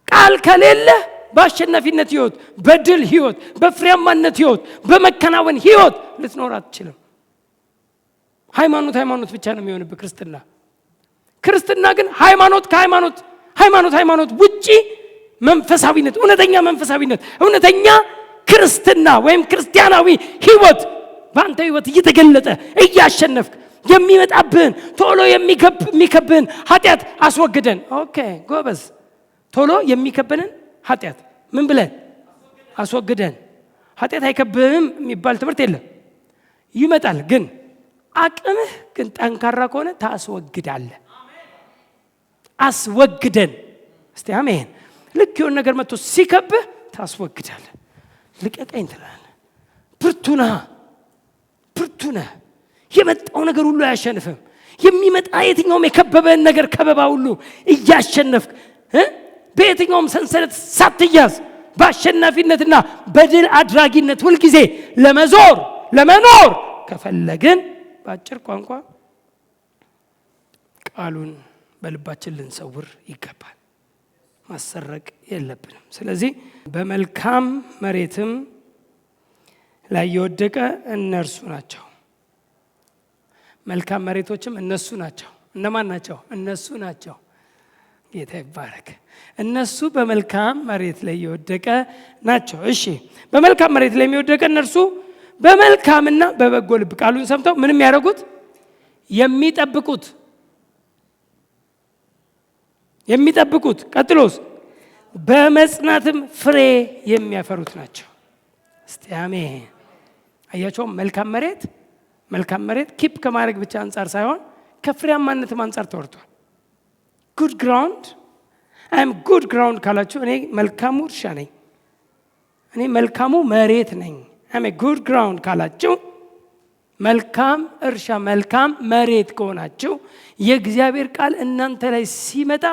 ቃል ከሌለ በአሸናፊነት ህይወት፣ በድል ህይወት፣ በፍሬያማነት ህይወት፣ በመከናወን ህይወት ልትኖር አትችልም። ሃይማኖት ብቻ ነው የሚሆንብህ ክርስትና ግን ሃይማኖት ውጪ መንፈሳዊነት፣ እውነተኛ መንፈሳዊነት፣ እውነተኛ ክርስትና ወይም ክርስቲያናዊ ህይወት በአንተ ህይወት እየተገለጠ እያሸነፍክ የሚመጣብህን ቶሎ የሚከብህን ኃጢአት አስወግደን። ኦኬ ጎበዝ። ቶሎ የሚከብህን ኃጢአት ምን ብለን አስወግደን። ኃጢአት አይከብህም የሚባል ትምህርት የለም። ይመጣል፣ ግን አቅምህ ግን ጠንካራ ከሆነ ታስወግዳለህ። አስወግደን። እስቲ አሜን። ልክ የሆነ ነገር መጥቶ ሲከብህ ታስወግዳለህ። ልቀቀኝ ትላለህ። ብርቱ ነህ። የመጣው ነገር ሁሉ አያሸንፍም። የሚመጣ የትኛውም የከበበን ነገር ከበባ ሁሉ እያሸነፍክ በየትኛውም ሰንሰለት ሳትያዝ በአሸናፊነትና በድል አድራጊነት ሁልጊዜ ለመኖር ከፈለግን በአጭር ቋንቋ ቃሉን በልባችን ልንሰውር ይገባል። ማሰረቅ የለብንም። ስለዚህ በመልካም መሬትም ላይ የወደቀ እነርሱ ናቸው። መልካም መሬቶችም እነሱ ናቸው። እነማን ናቸው? እነሱ ናቸው። ጌታ ይባረክ። እነሱ በመልካም መሬት ላይ የወደቀ ናቸው። እሺ፣ በመልካም መሬት ላይ የሚወደቀ እነርሱ በመልካምና በበጎ ልብ ቃሉን ሰምተው ምንም ያደርጉት የሚጠብቁት ቀጥሎስ በመጽናትም ፍሬ የሚያፈሩት ናቸው። እስቲ አሜን። አያቸው መልካም መሬት ኪፕ ከማድረግ ብቻ አንጻር ሳይሆን ከፍሬያማነትም አንጻር ተወርቷል። ጉድ ግራውንድ አይም ጉድ ግራውንድ ካላችሁ እኔ መልካሙ እርሻ ነኝ፣ እኔ መልካሙ መሬት ነኝ። አይም ጉድ ግራውንድ ካላችሁ መልካም እርሻ መልካም መሬት ከሆናችሁ የእግዚአብሔር ቃል እናንተ ላይ ሲመጣ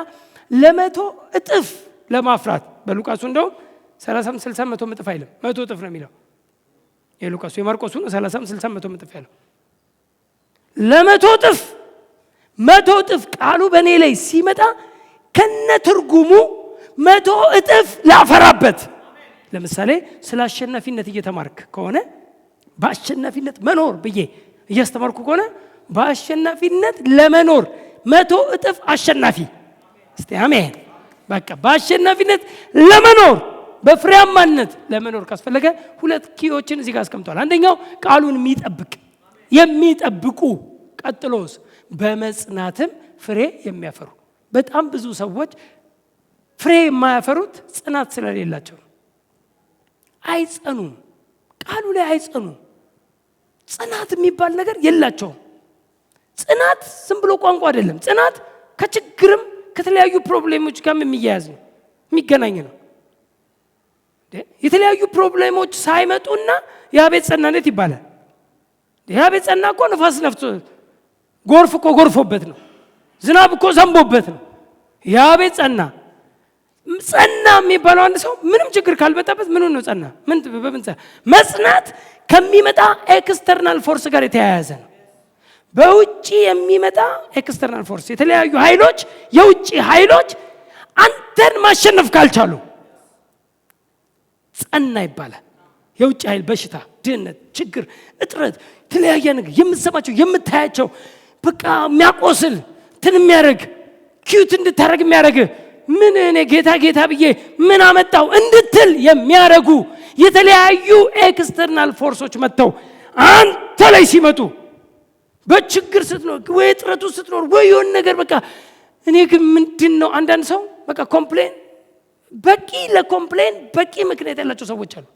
100 እጥፍ ለማፍራት በሉቃሱ እንደውም 30 60 100 እጥፍ አይልም፣ 100 እጥፍ ነው የሚለው። የሉቃሱ የማርቆሱ ነው 30 60 100 እጥፍ ያለው። 100 እጥፍ ቃሉ በእኔ ላይ ሲመጣ ከነ ትርጉሙ 100 እጥፍ ላፈራበት። ለምሳሌ ስለ አሸናፊነት እየተማርክ ከሆነ በአሸናፊነት መኖር ብዬ እያስተማርኩ ከሆነ በአሸናፊነት ለመኖር 100 እጥፍ አሸናፊ። እስቲ አሜን። በቃ በአሸናፊነት ለመኖር በፍሬያማነት ለመኖር ካስፈለገ 2 ኪዎችን እዚህ ጋር አስቀምጧል። አንደኛው ቃሉን የሚጠብቁ ቀጥሎስ በመጽናትም ፍሬ የሚያፈሩ። በጣም ብዙ ሰዎች ፍሬ የማያፈሩት ጽናት ስለሌላቸው ነው። አይጸኑም፣ ቃሉ ላይ አይጸኑም። ጽናት የሚባል ነገር የላቸውም። ጽናት ዝም ብሎ ቋንቋ አይደለም። ጽናት ከችግርም ከተለያዩ ፕሮብሌሞች ጋር የሚያያዝ ነው፣ የሚገናኝ ነው። የተለያዩ ፕሮብሌሞች ሳይመጡና ያ ቤት ጸና እንዴት ይባላል? ያ ቤት ጸና እኮ ነፋስ ነፍቶ ጎርፍ እኮ ጎርፎበት ነው፣ ዝናብ እኮ ዘንቦበት ነው። ያ ቤት ጸና የሚባለው አንድ ሰው ምንም ችግር ካልመጣበት ምን ነው ጸና? በምን ጸና? መጽናት ከሚመጣ ኤክስተርናል ፎርስ ጋር የተያያዘ ነው። በውጪ የሚመጣ ኤክስተርናል ፎርስ፣ የተለያዩ ኃይሎች፣ የውጪ ኃይሎች አንተን ማሸነፍ ካልቻሉ ጸና ይባላል። የውጪ ኃይል በሽታ፣ ድህነት፣ ችግር፣ እጥረት፣ የተለያየ ነገር የምትሰማቸው የምታያቸው በቃ የሚያቆስል እንትን የሚያደርግ ኪዩት እንድታደርግ የሚያደርግ ምን እኔ ጌታ ብዬ ምን አመጣው እንድትል የሚያደርጉ የተለያዩ ኤክስተርናል ፎርሶች መጥተው አንተ ላይ ሲመጡ በችግር ስትኖር ወይ እጥረቱ ስትኖር ወይ የሆነ ነገር በቃ እኔ ግን ምንድነው አንዳንድ ሰው በቃ ኮምፕሌን ለኮምፕሌን በቂ ምክንያት ያላቸው ሰዎች አሉ።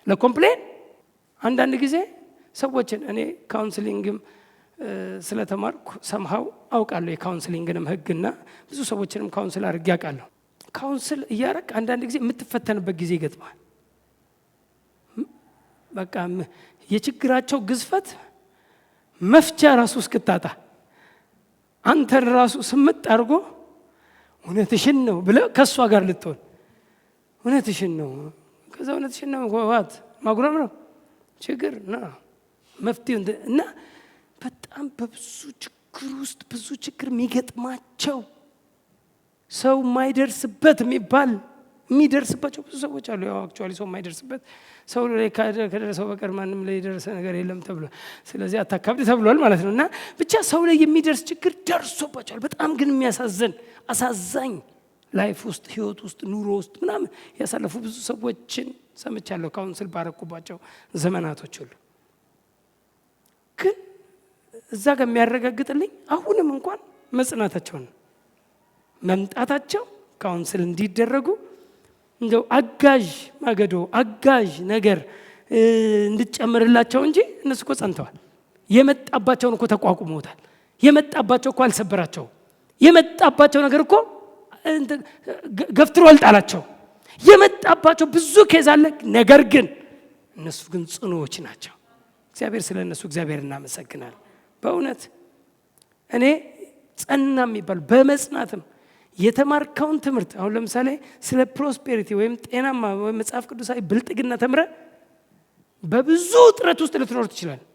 ለኮምፕሌን አንዳንድ ጊዜ ሰዎችን እኔ ካውንስሊንግም ስለተማርኩ ሰምሃው አውቃለሁ የካውንስሊንግንም ህግና ብዙ ሰዎችንም ካውንስል አድርጌ አውቃለሁ። ካውንስል እያረክ አንዳንድ ጊዜ የምትፈተንበት ጊዜ ይገጥማል። በቃ የችግራቸው ግዝፈት መፍቻ ራሱ እስክታጣ አንተን ራሱ ስምጥ አድርጎ እውነትሽን ነው ብለህ ከእሷ ጋር ልትሆን እውነትሽን ነው ከዛ እውነትሽን ነው ዋት ማጉረም ነው ችግር ነው መፍትሄው እና በጣም በብዙ ችግር ውስጥ ብዙ ችግር የሚገጥማቸው ሰው የማይደርስበት የሚደርስባቸው ብዙ ሰዎች አሉ። ያው አክቹአሊ ሰው የማይደርስበት ሰው ላይ ከደረሰው በቀር ማንም ላይ የደረሰ ነገር የለም ተብሏል። ስለዚህ አታካብድ ተብሏል ማለት ነው። እና ብቻ ሰው ላይ የሚደርስ ችግር ደርሶባቸዋል። በጣም ግን አሳዛኝ ላይፍ ውስጥ ህይወት ውስጥ ኑሮ ውስጥ ምናምን ያሳለፉ ብዙ ሰዎችን ሰምቻለሁ ካውንስል ባረኩባቸው ዘመናቶች ሁሉ። ግን እዛ ጋር የሚያረጋግጥልኝ አሁንም እንኳን መጽናታቸውን መምጣታቸው ካውንስል እንዲደረጉ እንደው አጋዥ ማገዶ አጋዥ ነገር እንድጨምርላቸው እንጂ እነሱ እኮ ጸንተዋል። የመጣባቸውን እኮ ተቋቁመውታል። የመጣባቸው እኮ አልሰበራቸው። የመጣባቸው ነገር እኮ ገፍትሮ አልጣላቸው። የመጣባቸው ብዙ ኬዝ አለ። ነገር ግን እነሱ ግን ጽኑዎች ናቸው። እግዚአብሔር ስለ እነሱ እግዚአብሔር እናመሰግናለን። በእውነት እኔ ጸና የሚባል በመጽናትም የተማርከውን ትምህርት አሁን ለምሳሌ ስለ ፕሮስፔሪቲ ወይም ጤናማ ወይም መጽሐፍ ቅዱሳዊ ብልጥግና ተምረ በብዙ ጥረት ውስጥ ልትኖር ትችላለህ።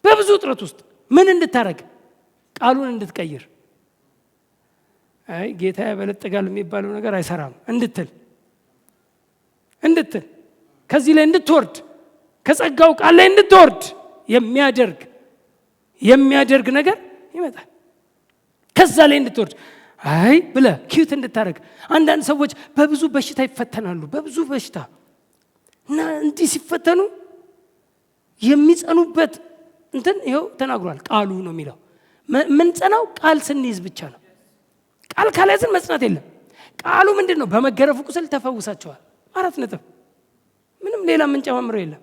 በብዙ ጥረት ውስጥ ምን እንድታረግ? ቃሉን እንድትቀይር። አይ ጌታ ያበለጥጋል የሚባለው ነገር አይሰራም እንድትል ከዚህ ላይ እንድትወርድ ከጸጋው ቃል ላይ እንድትወርድ የሚያደርግ ነገር ይመጣል። ከዛ ላይ እንድትወርድ አይ ብለህ ኪዩት እንድታረግ። አንዳንድ ሰዎች በብዙ በሽታ ይፈተናሉ። በብዙ በሽታ እና እንዲህ ሲፈተኑ የሚጸኑበት እንትን ይኸው ተናግሯል። ቃሉ ነው የሚለው። ምን ጸናው? ቃል ስንይዝ ብቻ ነው። ቃል ካልያዝን መጽናት የለም። ቃሉ ምንድን ነው? በመገረፉ ቁስል ተፈውሳቸዋል። 4 ነጥብ። ምንም ሌላ ምን ጨማምረው የለም።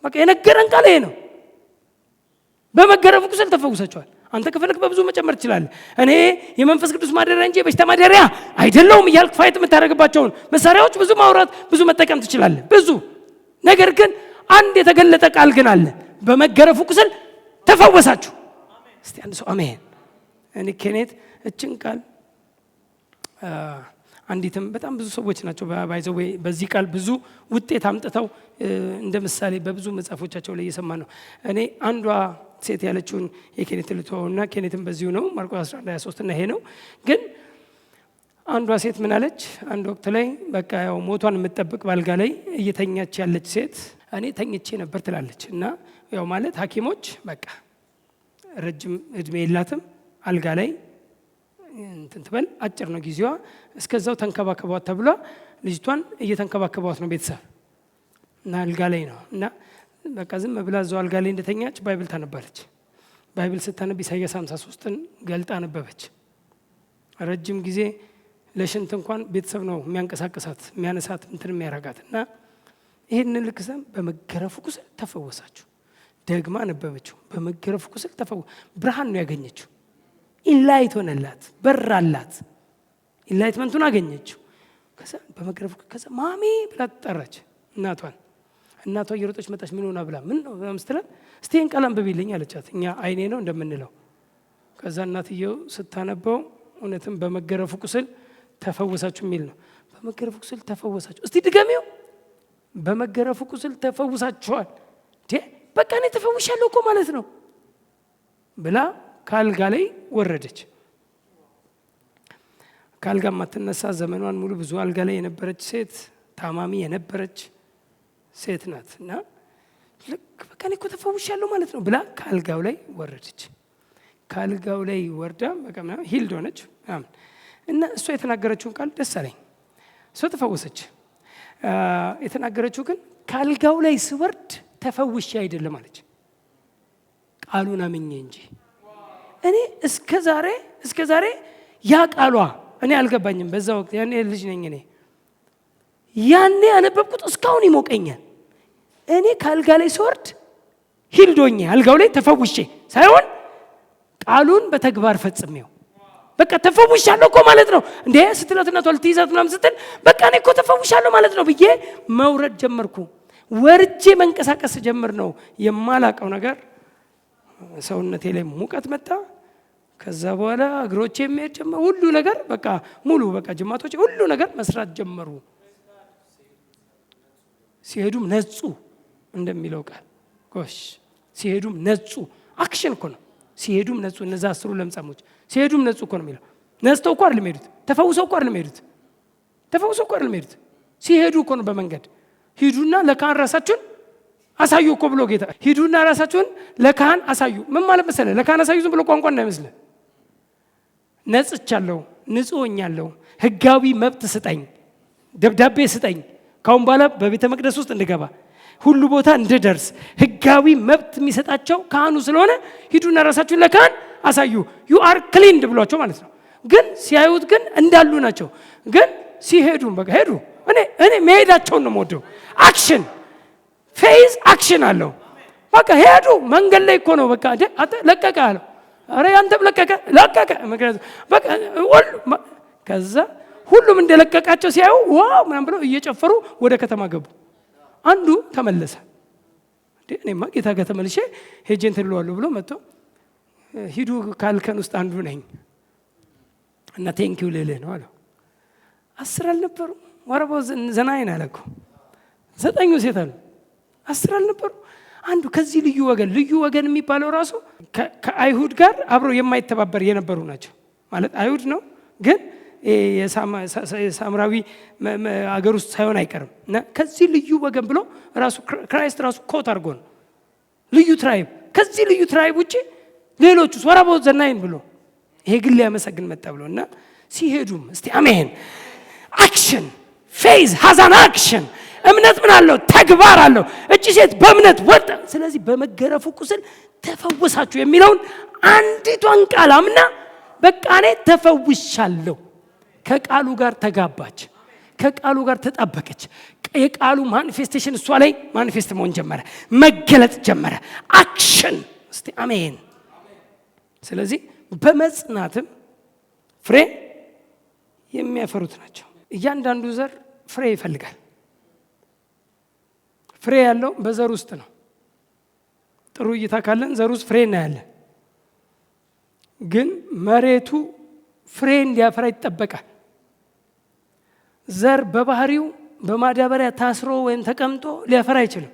በቃ የነገረን ቃል ይሄ ነው። በመገረፉ ቁስል ተፈውሳቸዋል። አንተ ከፈለክ በብዙ መጨመር ትችላለህ። እኔ የመንፈስ ቅዱስ ማደሪያ እንጂ በሽታ ማደሪያ አይደለሁም እያልክ ፋይት የምታደርግባቸውን መሳሪያዎች ብዙ ማውራት ብዙ መጠቀም ትችላለህ። ብዙ ነገር ግን አንድ የተገለጠ ቃል ግን አለ። በመገረፉ ቁስል ተፈወሳችሁ። እስቲ አንድ ሰው አሜን። እኔ ኬኔት እችን ቃል አንዲትም በጣም ብዙ ሰዎች ናቸው ባይዘው በዚህ ቃል ብዙ ውጤት አምጥተው እንደ ምሳሌ በብዙ መጽሐፎቻቸው ላይ እየሰማን ነው። እኔ አንዷ ሴት ያለችውን የኬኔት ልትሆንና ኬኔትም በዚሁ ነው ማርቆስ 11:23 እና ይሄ ነው። ግን አንዷ ሴት ምን አለች? አንድ ወቅት ላይ በቃ ያው ሞቷን የምትጠብቅ ባልጋ ላይ እየተኛች ያለች ሴት እኔ ተኝቼ ነበር ትላለች። እና ያው ማለት ሐኪሞች በቃ ረጅም እድሜ የላትም አልጋ ላይ እንትን ትበል አጭር ነው ጊዜዋ፣ እስከዛው ተንከባከቧት ተብሏ ልጅቷን እየተንከባከቧት ነው ቤተሰብ እና አልጋ ላይ ነው። እና በቃ ዝም ብላ እዛው አልጋ ላይ እንደተኛች ባይብል ታነባለች። ባይብል ስታነብ ኢሳይያስ 53ን ገልጣ ነበበች። ረጅም ጊዜ ለሽንት እንኳን ቤተሰብ ነው የሚያንቀሳቅሳት የሚያነሳት እንትን የሚያረጋት። እና ይሄንን ልክሰም በመገረፉ ቁስል ተፈወሳችሁ። ደግማ ነበበችው። በመገረፉ ቁስል ብርሃን ነው ያገኘችው። ኢንላይት ሆነላት፣ በራላት፣ ኢንላይትመንቱን አገኘችው። ከዛ በመገረፉ ከዛ ማሚ ብላ ተጠራች እናቷን። እናቷ እየሮጠች መጣች። ምን ሆና ብላ ምን ነው ምስትላት? እስቲ ይሄን ቃል አንብቢልኝ አለቻት። እኛ አይኔ ነው እንደምንለው። ከዛ እናትየው ስታነበው እውነትም በመገረፉ ቁስል ተፈወሳችሁ የሚል ነው። በመገረፉ ቁስል ተፈወሳችሁ። እስቲ ድገሚው። በመገረፉ ቁስል ተፈውሳችኋል። በቃ እኔ ተፈውሻለሁ እኮ ማለት ነው ብላ ካልጋ ላይ ወረደች። ካልጋ ማትነሳ ዘመኗን ሙሉ ብዙ አልጋ ላይ የነበረች ሴት፣ ታማሚ የነበረች ሴት ናት። እና ልክ በቃ እኔ እኮ ተፈውሻለሁ ማለት ነው ብላ ካልጋው ላይ ወረደች። ካልጋው ላይ ወርዳ በቃ ሂልድ ሆነች። እና እሷ የተናገረችውን ቃል ደስ አለኝ። እሷ ተፈወሰች። የተናገረችው ግን ካልጋው ላይ ስወርድ ተፈውሼ አይደለም አለች፣ ቃሉን አምኜ እንጂ። እኔ እስከ ዛሬ ያ ቃሏ እኔ አልገባኝም። በዛ ወቅት ያኔ ልጅ ነኝ። እኔ ያኔ ያነበብኩት እስካሁን ይሞቀኛል። እኔ ካልጋ ላይ ስወርድ ሂልዶኜ አልጋው ላይ ተፈውሼ ሳይሆን ቃሉን በተግባር ፈጽሜው በቃ ተፈውሻለሁ እኮ ማለት ነው እንዴ ስትላት እናቷ ልትይዛት ምናምን ስትል በቃ እኔ እኮ ተፈውሻለሁ ማለት ነው ብዬ መውረድ ጀመርኩ። ወርጄ መንቀሳቀስ ጀምር ነው የማላቀው ነገር ሰውነቴ ላይ ሙቀት መጣ። ከዛ በኋላ እግሮቼ የሚሄድ ጀመሩ። ሁሉ ነገር በቃ ሙሉ በቃ ጅማቶቼ ሁሉ ነገር መስራት ጀመሩ። ሲሄዱም ነጹ እንደሚለው ቃል ጎሽ፣ ሲሄዱም ነጹ። አክሽን እኮ ነው። ሲሄዱም ነጹ። እነዛ 10 ለምጻሞች ሲሄዱም ነጹ እኮ ነው የሚለው። ነስተው እኮ አይደለም ሄዱት፣ ተፈውሰው እኮ አይደለም ሄዱት፣ ተፈውሰው እኮ አይደለም ሄዱት። ሲሄዱ እኮ ነው በመንገድ ሂዱና ለካህን ራሳችሁን አሳዩ እኮ ብሎ ጌታ። ሂዱና ራሳችሁን ለካህን አሳዩ። ምን ማለት መሰለህ? ለካህን አሳዩ ዝም ብሎ ቋንቋ እንዳይመስልህ። ነጽቻለሁ፣ ንጹህ ሆኛለሁ፣ ህጋዊ መብት ስጠኝ፣ ደብዳቤ ስጠኝ፣ ካሁን በኋላ በቤተ መቅደስ ውስጥ እንድገባ ሁሉ ቦታ እንድደርስ ህጋዊ መብት የሚሰጣቸው ካህኑ ስለሆነ ሂዱና ራሳችሁን ለካህን አሳዩ። ዩ አር ክሊንድ ብሏቸው ማለት ነው። ግን ሲያዩት ግን እንዳሉ ናቸው። ግን ሲሄዱ በቃ ሄዱ። እኔ መሄዳቸውን ነው የምወደው። አክሽን ፌዝ አክሽን አለው። በቃ ሄዱ። መንገድ ላይ እኮ ነው በቃ ለቀቀ አለው። አረ ያንተም ለቀቀ። ምክንያቱም በቃ ከዛ ሁሉም እንደለቀቃቸው ሲያዩ ዋው ምናምን ብለው እየጨፈሩ ወደ ከተማ ገቡ። አንዱ ተመለሰ። እኔማ ጌታ ጋር ተመልሼ ሄጄ እንትን እለዋለሁ ብሎ መጥቶ ሂዱ ካልከን ውስጥ አንዱ ነኝ እና ቴንኪው ልልህ ነው አለው። 10 አልነበሩ? ወረባው ዘናይን አለኩ 9 ሴት አሉ። 10 አልነበሩ? አንዱ ከዚህ ልዩ ወገን የሚባለው ራሱ ከአይሁድ ጋር አብረው የማይተባበር የነበሩ ናቸው። ማለት አይሁድ ነው ግን የሳምራዊ አገር ውስጥ ሳይሆን አይቀርም። እና ከዚህ ልዩ ወገን ብሎ ራሱ ክራይስት ራሱ ኮት አድርጎ ነው ልዩ ትራይብ። ከዚህ ልዩ ትራይብ ውጪ ሌሎቹ ወረባው ዘናይን ብሎ ይሄ ግን ሊያመሰግን መጣ ብሎ እና ሲሄዱም እስቲ አሜን አክሽን ፌዝ ሃዛን አክሽን እምነት ምን አለው? ተግባር አለው። እቺ ሴት በእምነት ወጣ። ስለዚህ በመገረፉ ቁስል ተፈወሳችሁ የሚለውን አንዲቷን ቃል አምና በቃ እኔ ተፈውሻለሁ። ከቃሉ ጋር ተጋባች፣ ከቃሉ ጋር ተጣበቀች። የቃሉ ማኒፌስቴሽን እሷ ላይ ማኒፌስት መሆን ጀመረ፣ መገለጥ ጀመረ። አክሽን እስቲ አሜን። ስለዚህ በመጽናትም ፍሬ የሚያፈሩት ናቸው። እያንዳንዱ ዘር ፍሬ ይፈልጋል። ፍሬ ያለው በዘር ውስጥ ነው። ጥሩ እይታ ካለን ዘር ውስጥ ፍሬ እናያለን። ግን መሬቱ ፍሬ እንዲያፈራ ይጠበቃል። ዘር በባህሪው በማዳበሪያ ታስሮ ወይም ተቀምጦ ሊያፈራ አይችልም።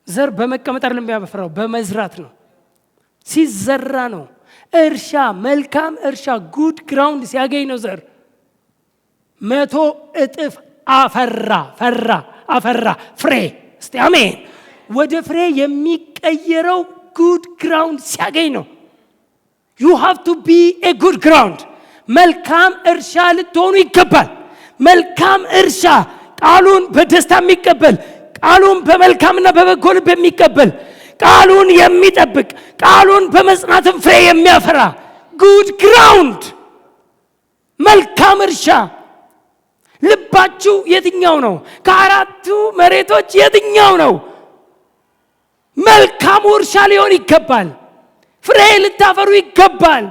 ዘር በመቀመጥ አይደለም የሚያፈራው፣ በመዝራት ነው። ሲዘራ ነው። እርሻ መልካም እርሻ ጉድ ግራውንድ ሲያገኝ ነው ዘር 100 እጥፍ አፈራ ፍሬ። እስቲ አሜን። ወደ ፍሬ የሚቀየረው ጉድ ግራውንድ ሲያገኝ ነው። you have to be a good ground። መልካም እርሻ ልትሆኑ ይገባል። መልካም እርሻ ቃሉን በደስታ የሚቀበል፣ ቃሉን በመልካምና በበጎ ልብ የሚቀበል፣ ቃሉን የሚጠብቅ፣ ቃሉን በመጽናትም ፍሬ የሚያፈራ ጉድ ግራውንድ መልካም እርሻ። ልባችሁ የትኛው ነው? ከአራቱ መሬቶች የትኛው ነው? መልካሙ እርሻ ሊሆን ይገባል። ፍሬ ልታፈሩ ይገባል።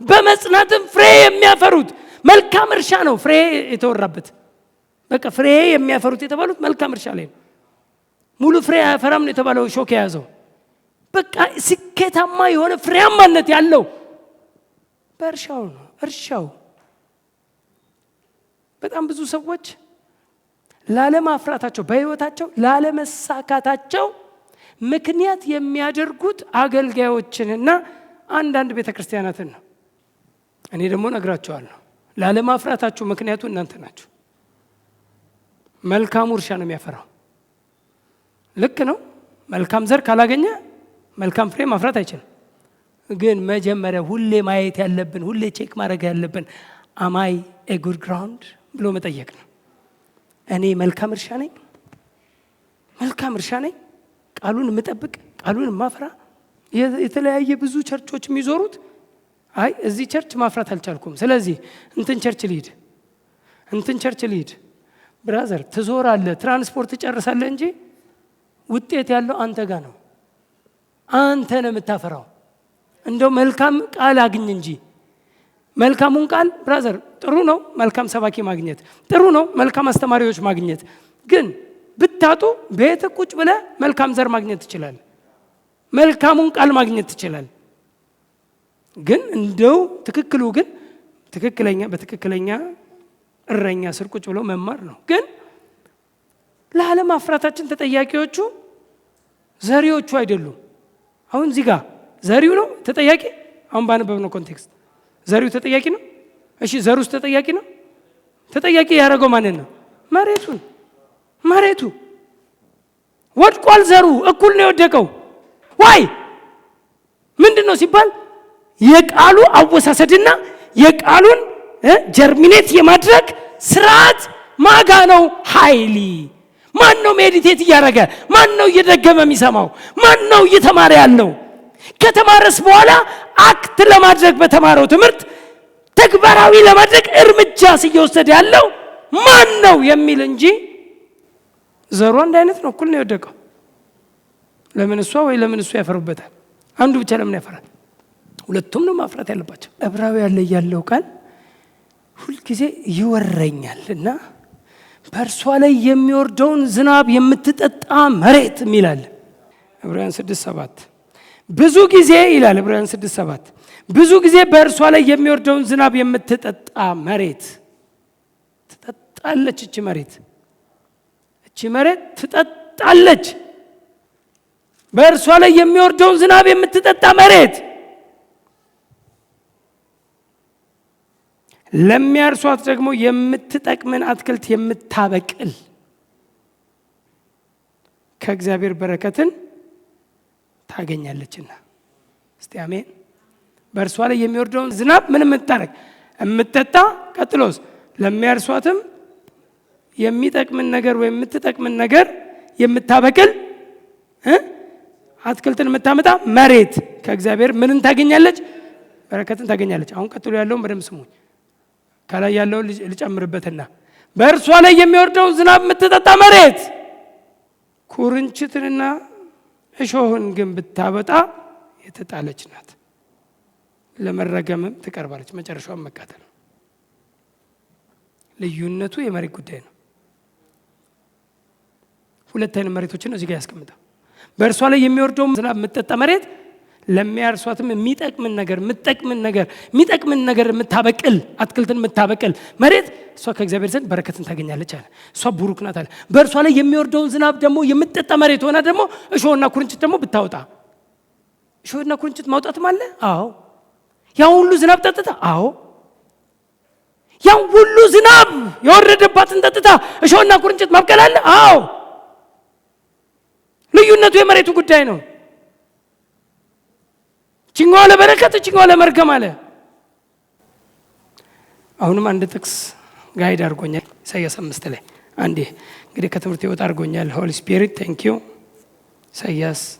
በመጽናትም ፍሬ የሚያፈሩት መልካም እርሻ ነው። ፍሬ የተወራበት በቃ ፍሬ የሚያፈሩት የተባሉት መልካም እርሻ ላይ ነው። ሙሉ ፍሬ አያፈራም ነው የተባለው ሾክ የያዘው። በቃ ስኬታማ የሆነ ፍሬያማነት ያለው በእርሻው ነው። እርሻው በጣም ብዙ ሰዎች ላለማፍራታቸው በህይወታቸው ላለመሳካታቸው ምክንያት የሚያደርጉት አገልጋዮችንና አንዳንድ ቤተክርስቲያናትን ነው። እኔ ደግሞ ነግራቸዋለሁ፣ ላለማፍራታችሁ ምክንያቱ እናንተ ናችሁ። መልካሙ እርሻ ነው የሚያፈራው። ልክ ነው። መልካም ዘር ካላገኘ መልካም ፍሬ ማፍራት አይችልም። ግን መጀመሪያ ሁሌ ማየት ያለብን፣ ሁሌ ቼክ ማድረግ ያለብን አማይ ኤ ጉድ ግራውንድ ብሎ መጠየቅ ነው። እኔ መልካም እርሻ ነኝ? መልካም እርሻ ነኝ? ቃሉን የምጠብቅ፣ ቃሉን የማፈራ? የተለያየ ብዙ ቸርቾች የሚዞሩት አይ እዚህ ቸርች ማፍራት አልቻልኩም፣ ስለዚህ እንትን ቸርች ልሂድ። ብራዘር ትዞራለህ፣ ትራንስፖርት ትጨርሳለህ እንጂ ውጤት ያለው አንተ ጋር ነው። አንተ ነው የምታፈራው። እንደው መልካም ቃል አግኝ እንጂ መልካሙን ቃል ብራዘር ጥሩ ነው። መልካም ሰባኪ ማግኘት ጥሩ ነው። መልካም አስተማሪዎች ማግኘት ግን ብታጡ ቤት ቁጭ ብለህ መልካም ዘር ማግኘት ትችላለህ። መልካሙን ቃል ማግኘት ትችላለህ። ግን እንደው በትክክለኛ እረኛ ስር ቁጭ ብሎ መማር ነው። ግን ለዓለም አፍራታችን ተጠያቂዎቹ ዘሪዎቹ አይደሉም። አሁን እዚህ ጋር ዘሪው ነው ተጠያቂ። አሁን ባነበብነው ኮንቴክስት ዘሪው ተጠያቂ ነው። እሺ ዘሩስ ተጠያቂ ነው? ተጠያቂ ያደረገው ማንን ነው? መሬቱ ወድቋል። ዘሩ እኩል ነው የወደቀው። ዋይ ምንድነው ሲባል የቃሉ አወሳሰድና የቃሉን ጀርሚኔት የማድረግ ስርዓት ማጋ ነው። ኃይሊ ማን ነው ሜዲቴት እያደረገ? ማን ነው እየደገመ የሚሰማው? ማን ነው እየተማረ ያለው? ከተማረስ በኋላ አክት ለማድረግ በተማረው ትምህርት ተግባራዊ ለማድረግ እርምጃ እየወሰደ ያለው ማን ነው የሚል እንጂ ዘሩ አንድ አይነት ነው፣ እኩል ነው የወደቀው። ለምን እሷ ወይ ለምን እሱ ያፈሩበታል? አንዱ ብቻ ለምን ያፈራል? ሁለቱም ነው ማፍራት ያለባቸው። ዕብራውያን ላይ ያለው ቃል ሁልጊዜ ይወረኛል እና በእርሷ ላይ የሚወርደውን ዝናብ የምትጠጣ መሬት የሚላል ዕብራውያን 6:7 ብዙ ጊዜ ይላል ዕብራውያን 6:7 ብዙ ጊዜ በእርሷ ላይ የሚወርደውን ዝናብ የምትጠጣ መሬት ትጠጣለች። እቺ መሬት ትጠጣለች። በእርሷ ላይ የሚወርደውን ዝናብ የምትጠጣ መሬት ለሚያርሷት ደግሞ የምትጠቅምን አትክልት የምታበቅል ከእግዚአብሔር በረከትን ታገኛለችና። እስቲ አሜን። በእርሷ ላይ የሚወርደውን ዝናብ ምን የምታረግ የምትጠጣ፣ ቀጥሎስ ለሚያርሷትም የሚጠቅምን ነገር ወይም የምትጠቅምን ነገር የምታበቅል አትክልትን የምታመጣ መሬት ከእግዚአብሔር ምንን ታገኛለች? በረከትን ታገኛለች። አሁን ቀጥሎ ያለውን በደንብ ስሙኝ። ከላይ ያለውን ልጨምርበትና በእርሷ ላይ የሚወርደውን ዝናብ የምትጠጣ መሬት ኩርንችትንና እሾህን ግን ብታበጣ የተጣለች ናት፣ ለመረገምም ትቀርባለች፣ መጨረሻውን መቃጠል ነው። ልዩነቱ የመሬት ጉዳይ ነው። ሁለት አይነት መሬቶችን እዚህ ጋር ያስቀምጣል። በእርሷ ላይ የሚወርደውን ዝናብ የምትጠጣ መሬት ለሚያርሷትም የሚጠቅምን ነገር የምታበቅል አትክልትን የምታበቅል መሬት እሷ ከእግዚአብሔር ዘንድ በረከትን ታገኛለች አለ። እሷ ቡሩክ ናት አለ። በእርሷ ላይ የሚወርደውን ዝናብ ደግሞ የምትጠጣ መሬት ሆና ደግሞ እሾህና ኩርንችት ደግሞ ብታወጣ። እሾህና ኩርንችት ማውጣትም አለ። አዎ። ያን ሁሉ ዝናብ ጠጥታ፣ አዎ። ያን ሁሉ ዝናብ የወረደባትን ጠጥታ እሾህና ኩርንችት ማብቀል አለ። አዎ። ልዩነቱ የመሬቱ ጉዳይ ነው። ችኛዋ ለበረከት፣ ችኛዋ ለመርገም አለ። አሁንም አንድ ጥቅስ ጋይድ አድርጎኛል። ኢሳይያስ 5 ላይ አንዴ እንግዲህ ከትምህርት ይወጣ አድርጎኛል። ሆሊ ስፒሪት ቴንክ ዩ።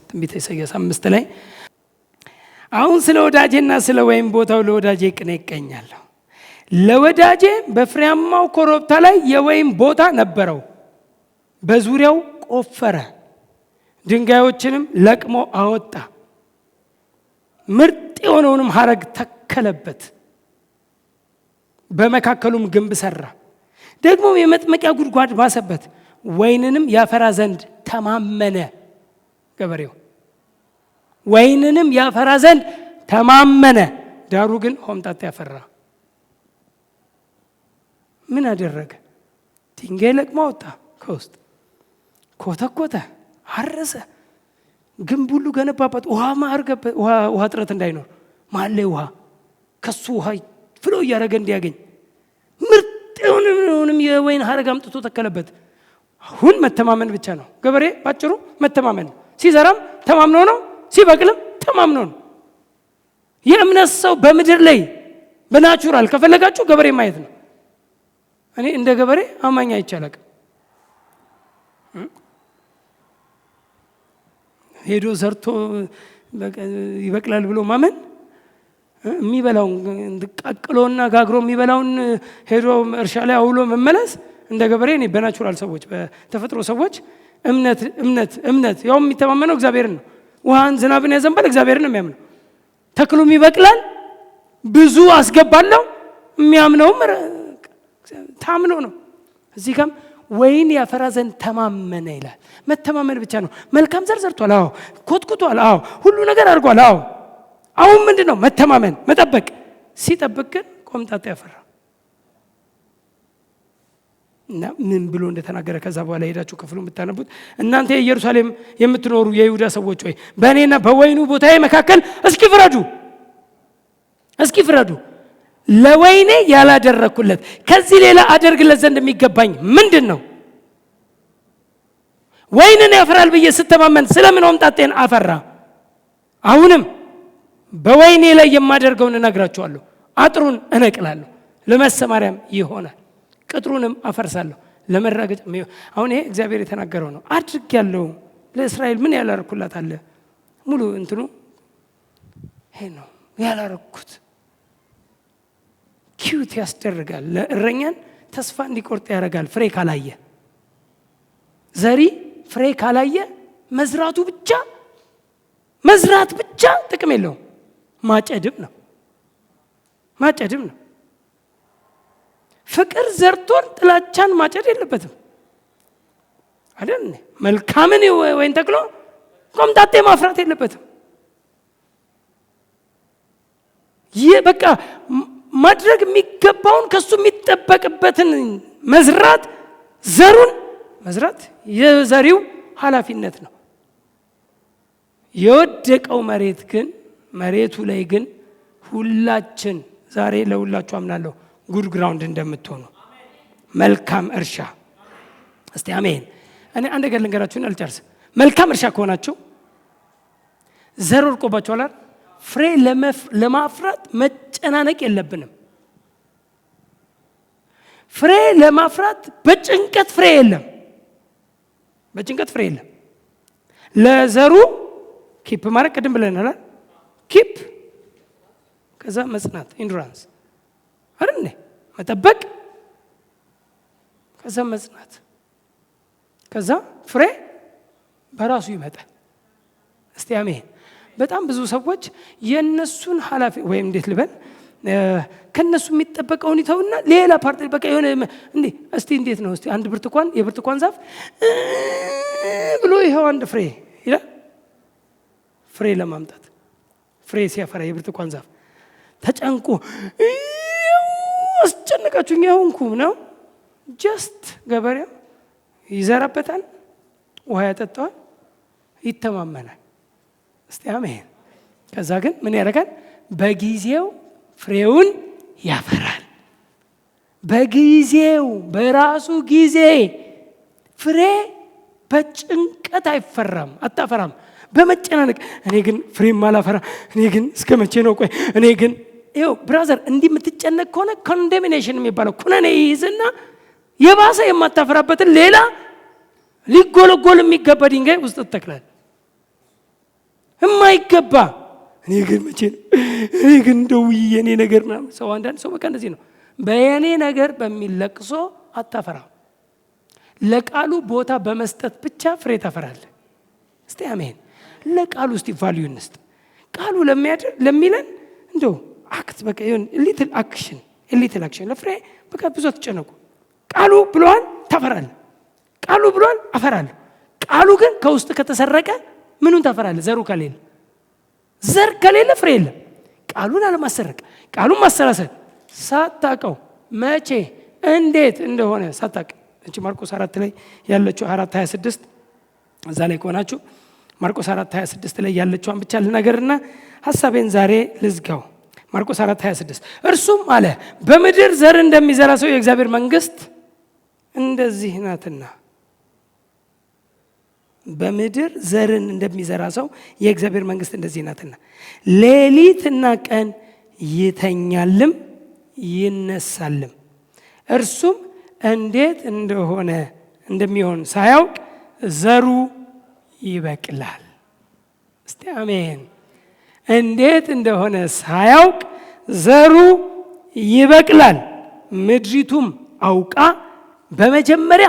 ትንቢተ ኢሳይያስ 5 ላይ አሁን ስለ ወዳጄና ስለ ወይን ቦታው ለወዳጄ ቅኔ ይቀኛለሁ። ለወዳጄ በፍሬያማው ኮረብታ ላይ የወይን ቦታ ነበረው። በዙሪያው ቆፈረ፣ ድንጋዮችንም ለቅሞ አወጣ፣ ምርጥ የሆነውንም ሐረግ ተከለበት፣ በመካከሉም ግንብ ሰራ። ደግሞ የመጥመቂያ ጉድጓድ ባሰበት፣ ወይንንም ያፈራ ዘንድ ተማመነ። ገበሬው ወይንንም ያፈራ ዘንድ ተማመነ፣ ዳሩ ግን ሆምጣጤ ያፈራ። ምን አደረገ? ድንጋይ ለቅሞ አወጣ፣ ከውስጥ ኮተኮተ፣ አረሰ፣ ግንብ ሁሉ ገነባበት፣ ውሃ ማርገበት፣ ውሃ እጥረት እንዳይኖር መሀል ላይ ውሃ ከሱ ውሃ ፍሎ እያደረገ እንዲያገኝ ምርጥ የሆነውንም የወይን ሐረግ አምጥቶ ተከለበት። አሁን መተማመን ብቻ ነው። ገበሬ ባጭሩ መተማመን ነው። ሲዘራም ተማምኖ ነው፣ ሲበቅልም ተማምኖ ነው። የእምነት ሰው በምድር ላይ በናቹራል ከፈለጋችሁ ገበሬ ማየት ነው። እኔ እንደ ገበሬ አማኝ አይቻልም። ሄዶ ዘርቶ ይበቅላል ብሎ ማመን፣ የሚበላውን ቀቅሎና ጋግሮ የሚበላውን ሄዶ እርሻ ላይ አውሎ መመለስ እንደ ገበሬ እኔ በናቹራል ሰዎች በተፈጥሮ ሰዎች እምነት ያው የሚተማመነው እግዚአብሔርን ነው። ውሃን ዝናብን ያዘንባል፣ እግዚአብሔርን ነው የሚያምነው። ተክሉም ይበቅላል፣ ብዙ አስገባለሁ፣ የሚያምነውም ታምኖ ነው። እዚህ ጋም ወይን ያፈራ ዘንድ ተማመነ ይላል። መተማመን ብቻ ነው። መልካም ዘር ዘርቷል፣ አዎ። ኮትኩቷል፣ አዎ። ሁሉ ነገር አድርጓል፣ አዎ። አሁን ምንድን ነው? መተማመን፣ መጠበቅ። ሲጠብቅ ግን ቆምጣጤ ያፈራ እና ምን ብሎ እንደተናገረ ከዛ በኋላ ሄዳችሁ ክፍሉ የምታነቡት እናንተ የኢየሩሳሌም የምትኖሩ የይሁዳ ሰዎች ሆይ በእኔና በወይኑ ቦታዬ መካከል እስኪ ፍረዱ። ለወይኔ ያላደረኩለት ከዚህ ሌላ አደርግለት ዘንድ የሚገባኝ ምንድን ነው? ወይንን ያፈራል ብዬ ስተማመን ስለምን ሆምጣጤን አፈራ? አሁንም በወይኔ ላይ የማደርገውን እነግራችኋለሁ። አጥሩን እነቅላለሁ፣ ለመሰማሪያም ይሆናል፣ ቅጥሩንም አፈርሳለሁ፣ ለመራገጥ። አሁን ይሄ እግዚአብሔር የተናገረው ነው። አድርጌያለሁ። ለእስራኤል ምን ያላረኩላት አለ? ሙሉ እንትኑ ይሄ ነው ያላረኩት። ኪዩት ያስደርጋል። ለእረኛን ተስፋ እንዲቆርጥ ያደርጋል። ፍሬ ካላየ ዘሪ ፍሬ ካላየ መዝራት ብቻ ጥቅም የለውም። ማጨድም ነው። ፍቅር ዘርቶን ጥላቻን ማጨድ የለበትም አይደል? መልካምን ወይን ተክሎ ቆምጣጤ ማፍራት የለበትም። በቃ ማድረግ የሚገባውን ከሱ የሚጠበቅበትን መዝራት፣ ዘሩን መዝራት የዘሪው ኃላፊነት ነው። የወደቀው መሬቱ ላይ ግን ሁላችን ዛሬ ለሁላችሁ አምናለሁ ጉድ ግራውንድ እንደምትሆኑ መልካም እርሻ። እስቲ አሜን። እኔ አንድ ነገር ልንገራችሁን አልጨርስ። መልካም እርሻ ከሆናችሁ ዘር ወድቆባችኋል አይደል? ፍሬ ለማፍራት መጨናነቅ የለብንም። ፍሬ ለማፍራት በጭንቀት ፍሬ የለም። ለዘሩ ኪፕ ማድረግ ቅድም ብለናል። ኪፕ ከዛ መጽናት ኢንዱራንስ አይደል? መጠበቅ ከዛ መጽናት ከዛ ፍሬ በራሱ ይመጣል። እስቲ አሜን። በጣም ብዙ ሰዎች የነሱን ኃላፊ ወይም እንዴት ልበል ከነሱ የሚጠበቀውን ይተውና ሌላ ፓርት በቃ የሆነ እንዴ እስቲ እንዴት ነው እስቲ አንድ የብርቱካን ዛፍ ብሎ ይሄው አንድ ፍሬ ይላል። ፍሬ ለማምጣት ፍሬ ሲያፈራ የብርቱካን ዛፍ ተጨንቆ አስጨነቃችሁኝ ያሁንኩ ነው። ጀስት ገበሬው ይዘራበታል፣ ውሃ ያጠጣዋል፣ ይተማመናል። እስቲ አሜን። ከዛ ግን ምን ያደርጋል? በጊዜው ፍሬውን ያፈራል። በጊዜው በራሱ ጊዜ ፍሬ በጭንቀት አታፈራም። በመጨናነቅ እኔ ግን ፍሬም አላፈራ፣ እኔ ግን እስከ መቼ ነው? ቆይ እኔ ግን ይኸው ብራዘር፣ እንዲህ የምትጨነቅ ከሆነ ኮንዴሚኔሽን የሚባለው ኩነኔ ይይዝና የባሰ የማታፈራበትን ሌላ ሊጎለጎል የሚገባ ድንጋይ ውስጥ ተተክላል። የማይገባ እኔ ግን መቼ ነው? እኔ ግን እንደው የኔ ነገር ምናምን ሰው አንዳንድ ሰው በቃ እንደዚህ ነው። በየኔ ነገር በሚል ለቅሶ አታፈራም። ለቃሉ ቦታ በመስጠት ብቻ ፍሬ ታፈራለህ። እስቲ አሜን። ለቃሉ እስቲ ቫልዩ እንስጥ። ቃሉ ለሚለን እንደው አክት በቃ ይሁን ሊትል አክሽን ለፍሬ በቃ ብዙ አትጨነቁ። ቃሉ ብሏል ታፈራለህ። ቃሉ ብሏል አፈራለሁ። ቃሉ ግን ከውስጥ ከተሰረቀ ምኑን ታፈራለህ? ዘር ከሌለ ፍሬ የለም። ቃሉን አለማሰረቅ፣ ቃሉን ማሰራሰል ሳታቀው መቼ እንዴት እንደሆነ ሳታቅ እንጂ ማርቆስ 4 ላይ ያለችው 4:26 እዛ ላይ ከሆናችሁ ማርቆስ 4:26 ላይ ያለችውን ብቻ ልነገርና ሐሳቤን ዛሬ ልዝጋው። ማርቆስ 4:26 እርሱም አለ በምድር ዘር እንደሚዘራ ሰው የእግዚአብሔር መንግስት እንደዚህ ናትና። በምድር ዘርን እንደሚዘራ ሰው የእግዚአብሔር መንግስት እንደዚህ ናትና፣ ሌሊትና ቀን ይተኛልም ይነሳልም፣ እርሱም እንዴት እንደሚሆን ሳያውቅ ዘሩ ይበቅላል። እስቲ አሜን። እንዴት እንደሆነ ሳያውቅ ዘሩ ይበቅላል። ምድሪቱም አውቃ በመጀመሪያ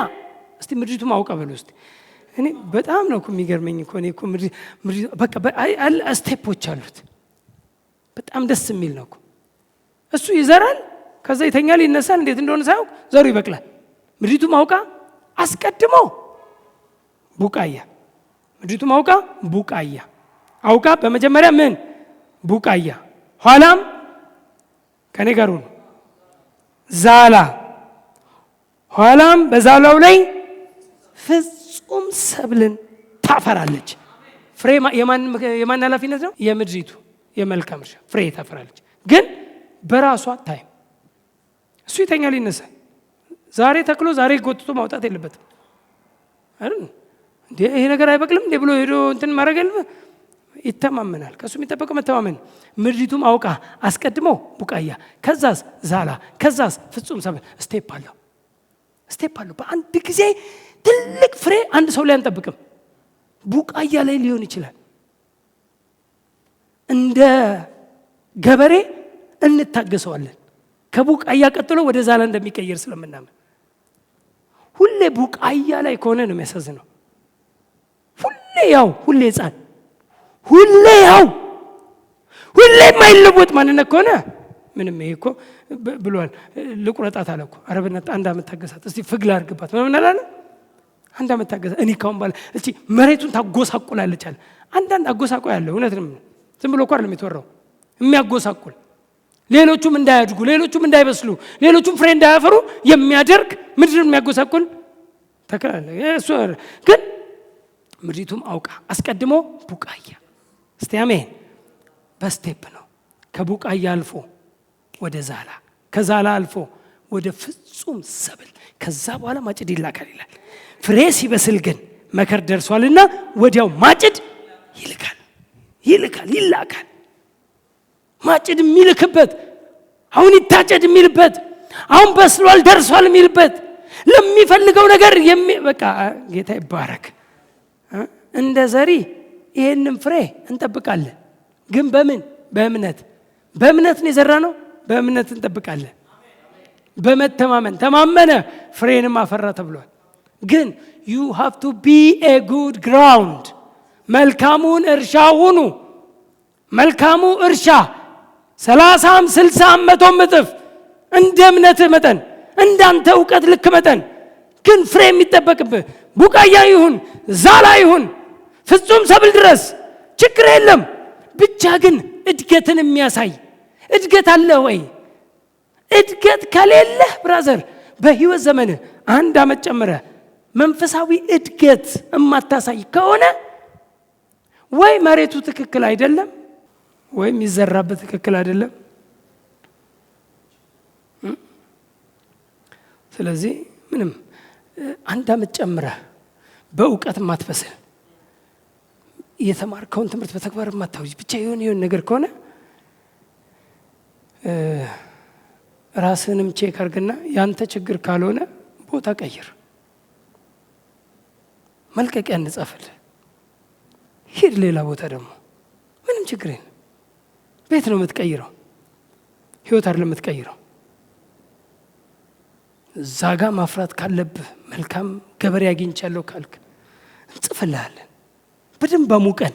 እስቲ ምድሪቱም አውቃ በሉ እስቲ። እኔ በጣም ነው የሚገርመኝ እኮ እኔ እኮ በቃ ስቴፖች አሉት። በጣም ደስ የሚል ነው እኮ። እሱ ይዘራል፣ ከዛ ይተኛል፣ ይነሳል። እንዴት እንደሆነ ሳያውቅ ዘሩ ይበቅላል። ምድሪቱም አውቃ አስቀድሞ ቡቃያ። ምድሪቱም አውቃ ቡቃያ አውቃ በመጀመሪያ ምን ቡቃያ፣ ኋላም ከኔ ጋር ሁኑ ዛላ፣ ኋላም በዛላው ላይ ፍጹም ሰብልን ታፈራለች። ፍሬ የማን ኃላፊነት ነው? የምድሪቱ የመልካም እርሻ ፍሬ ታፈራለች፣ ግን በራሷ ታይም። እሱ ይተኛል ይነሳል። ዛሬ ተክሎ ዛሬ ጎትቶ ማውጣት የለበትም አይደል? እንዴ ይሄ ነገር አይበቅልም እንዴ ብሎ ሄዶ እንትን ማድረግ የለበትም። ይተማመናል። ከሱ የሚጠበቀው መተማመን። ምድሪቱም አውቃ አስቀድሞ ቡቃያ፣ ከዛስ ዛላ፣ ከዛስ ፍጹም ሰብል። ስቴፕ አለው። በአንድ ጊዜ ትልቅ ፍሬ አንድ ሰው ላይ አንጠብቅም። ቡቃያ ላይ ሊሆን ይችላል። እንደ ገበሬ እንታገሰዋለን። ከቡቃያ ቀጥሎ ወደ ዛላ እንደሚቀየር ስለምናምን ሁሌ ቡቃያ ላይ ከሆነ ነው የሚያሳዝነው። ሁሌ ሕፃን፣ ሁሌ የማይለወጥ ማንነት ከሆነ ምንም። ይሄ እኮ ብሏል ልቁረጣት አለ እኮ። ኧረ በእናትህ 1 ዓመት ታገሳት እስቲ፣ ፍግል አድርግባት ምናምን አላለ። 1 ዓመት ታገሳት። እኔ ካሁን ባለ እስቲ መሬቱን ታጎሳቁላለች አለ። አንዳንድ አጎሳቆ ያለ እውነት ነው። ዝም ብሎ እኮ አይደለም የተወራው፣ የሚያጎሳቁል ሌሎቹም እንዳያድጉ፣ ሌሎቹም እንዳይበስሉ፣ ሌሎቹም ፍሬ እንዳያፈሩ የሚያደርግ ምድርን የሚያጎሳቁል ተክላለ። እሱ ግን ምድሪቱም አውቃ አስቀድሞ ቡቃያ። እስቲ አሜን። በስቴፕ ነው። ከቡቃያ አልፎ ወደ ዛላ፣ ከዛላ አልፎ ወደ ፍጹም ሰብል፣ ከዛ በኋላ ማጭድ ይላካል ይላል። ፍሬ ሲበስል ግን መከር ደርሷልና ወዲያው ማጭድ ይላካል። ማጭድ የሚልክበት፣ አሁን ይታጨድ የሚልበት፣ አሁን በስሏል ደርሷል የሚልበት፣ ለሚፈልገው ነገር በቃ ጌታ ይባረክ። እንደ ዘሪ ይሄንን ፍሬ እንጠብቃለን። ግን በምን? በእምነት ነው የዘራ ነው። በእምነት እንጠብቃለን። በመተማመን ተማመነ ፍሬንም አፈራ ተብሏል። ግን you have to be a good ground። መልካሙን እርሻ ሁኑ። መልካሙ እርሻ 30 60 100 እጥፍ እንደ እምነትህ መጠን፣ እንዳንተ እውቀት ልክ መጠን ግን ፍሬ የሚጠበቅብህ ቡቃያ ይሁን ዛላ ይሁን ፍጹም ሰብል ድረስ ችግር የለም። ብቻ ግን እድገትን የሚያሳይ እድገት አለ ወይ? እድገት ከሌለህ ብራዘር በህይወት ዘመንህ 1 ዓመት ጨምረህ መንፈሳዊ እድገት የማታሳይ ከሆነ ወይ መሬቱ ትክክል አይደለም፣ ወይ የሚዘራበት ትክክል አይደለም። ስለዚህ ምንም 1 ዓመት ጨምረህ በእውቀት ማትበስል የተማርከውን ትምህርት በተግባር ማታውጅ ብቻ የሆነ ነገር ከሆነ ራስህንም ቼክ አድርግና ያንተ ችግር ካልሆነ ቦታ ቀይር። መልቀቂያ እንጻፍል፣ ሂድ ሌላ ቦታ ደግሞ ምንም ችግር የለም። ቤት ነው የምትቀይረው፣ ህይወት አይደለም የምትቀይረው። እዛ ጋ ማፍራት ካለብህ መልካም ገበሬ አግኝቻለሁ ካልክ እንጽፍልሃለን። በደንብ አሙቀን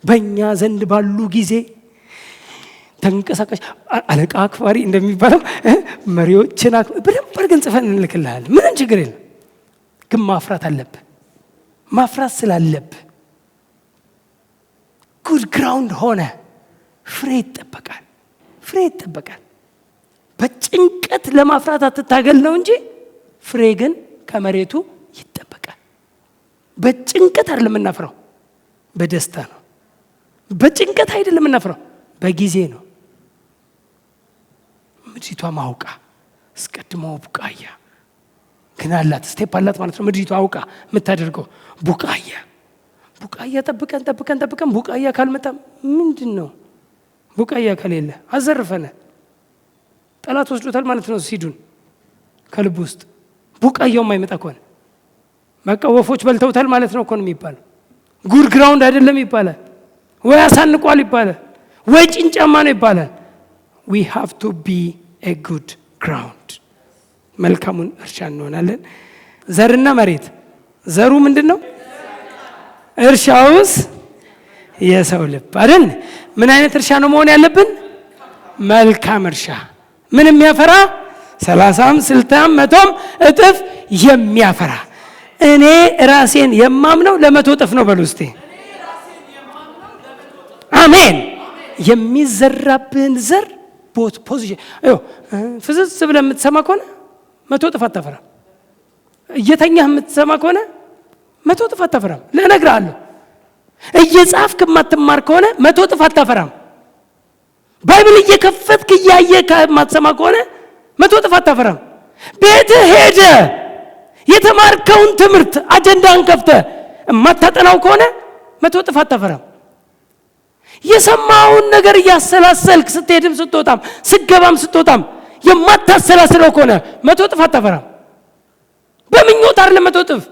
በእኛ ዘንድ ባሉ ጊዜ ተንቀሳቃሽ አለቃ አክባሪ እንደሚባለው መሪዎችን በደንብ አድርገን ጽፈን እንልክልሃለን። ምንም ችግር የለም። ግን ማፍራት አለብህ። ማፍራት ስላለብህ ጉድ ግራውንድ ሆነ ፍሬ ይጠበቃል። በጭንቀት ለማፍራት አትታገል ነው እንጂ ፍሬ ግን ከመሬቱ ይጠበቃል። በጭንቀት አይደለም የምናፍረው፣ በደስታ ነው። በጭንቀት አይደለም የምናፍረው፣ በጊዜ ነው። ምድሪቷ ማውቃ አስቀድሞ ቡቃያ ግን አላት፣ ስቴፕ አላት ማለት ነው። ምድሪቷ አውቃ የምታደርገው ቡቃያ ጠብቀን ቡቃያ ካልመጣ ምንድን ነው? ቡቃያ ከሌለ አዘርፈነ ጠላት ወስዶታል ማለት ነው። ሲዱን ከልብ ውስጥ ቡቃያው የማይመጣ ከሆነ በቃ ወፎች በልተውታል ማለት ነው እኮ ነው የሚባለው። ጉድ ግራውንድ አይደለም ይባላል፣ ወይ አሳንቋል ይባላል፣ ወይ ጭንጫማ ነው ይባላል። we have to be a good ground። መልካሙን እርሻ እንሆናለን። ዘርና መሬት፣ ዘሩ ምንድነው? እርሻውስ የሰው ልብ አይደል? ምን አይነት እርሻ ነው መሆን ያለብን? መልካም እርሻ። ምን የሚያፈራ? 30 60 100 እጥፍ የሚያፈራ። እኔ ራሴን የማምነው ለ100 እጥፍ ነው በሉ እስቲ አሜን። የሚዘራብን ዘር ቦት ፖዚሽን ፍዝዝ ብለህ የምትሰማ ከሆነ 100 እጥፍ አታፈራም። እየተኛህ የምትሰማ ከሆነ 100 እጥፍ አታፈራም። ለነግርሃለሁ። እየጻፍክ የማትማር ከሆነ 100 እጥፍ አታፈራም። ባይብል እየከፈትክ እያየህ የማትሰማ ከሆነ 100 እጥፍ አታፈራም። ቤትህ ሄደህ የተማርከውን ትምህርት አጀንዳን ከፍተህ የማታጠናው ከሆነ 100 እጥፍ አታፈራም። የሰማውን ነገር እያሰላሰልክ ስትሄድም ስትወጣም ስትገባም ስትወጣም የማታሰላስለው ከሆነ 100 እጥፍ አታፈራም። በምኞት አይደለም 100 እጥፍ፣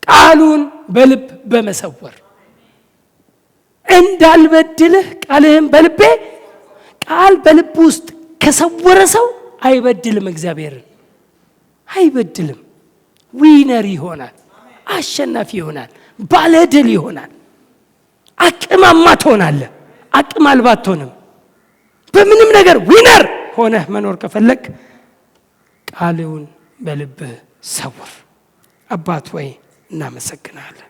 ቃሉን በልብ በመሰወር እንዳልበድልህ ቃልህን በልቤ። ቃል በልብ ውስጥ ከሰወረ ሰው አይበድልም፣ እግዚአብሔርን አይበድልም። ዊነር ይሆናል፣ አሸናፊ ይሆናል፣ ባለድል ይሆናል። አቅማማ ትሆናለህ፣ አቅም አልባ አትሆንም። በምንም ነገር ዊነር ሆነህ መኖር ከፈለግ ቃልውን በልብህ ሰውር። አባት ወይ እናመሰግናለን።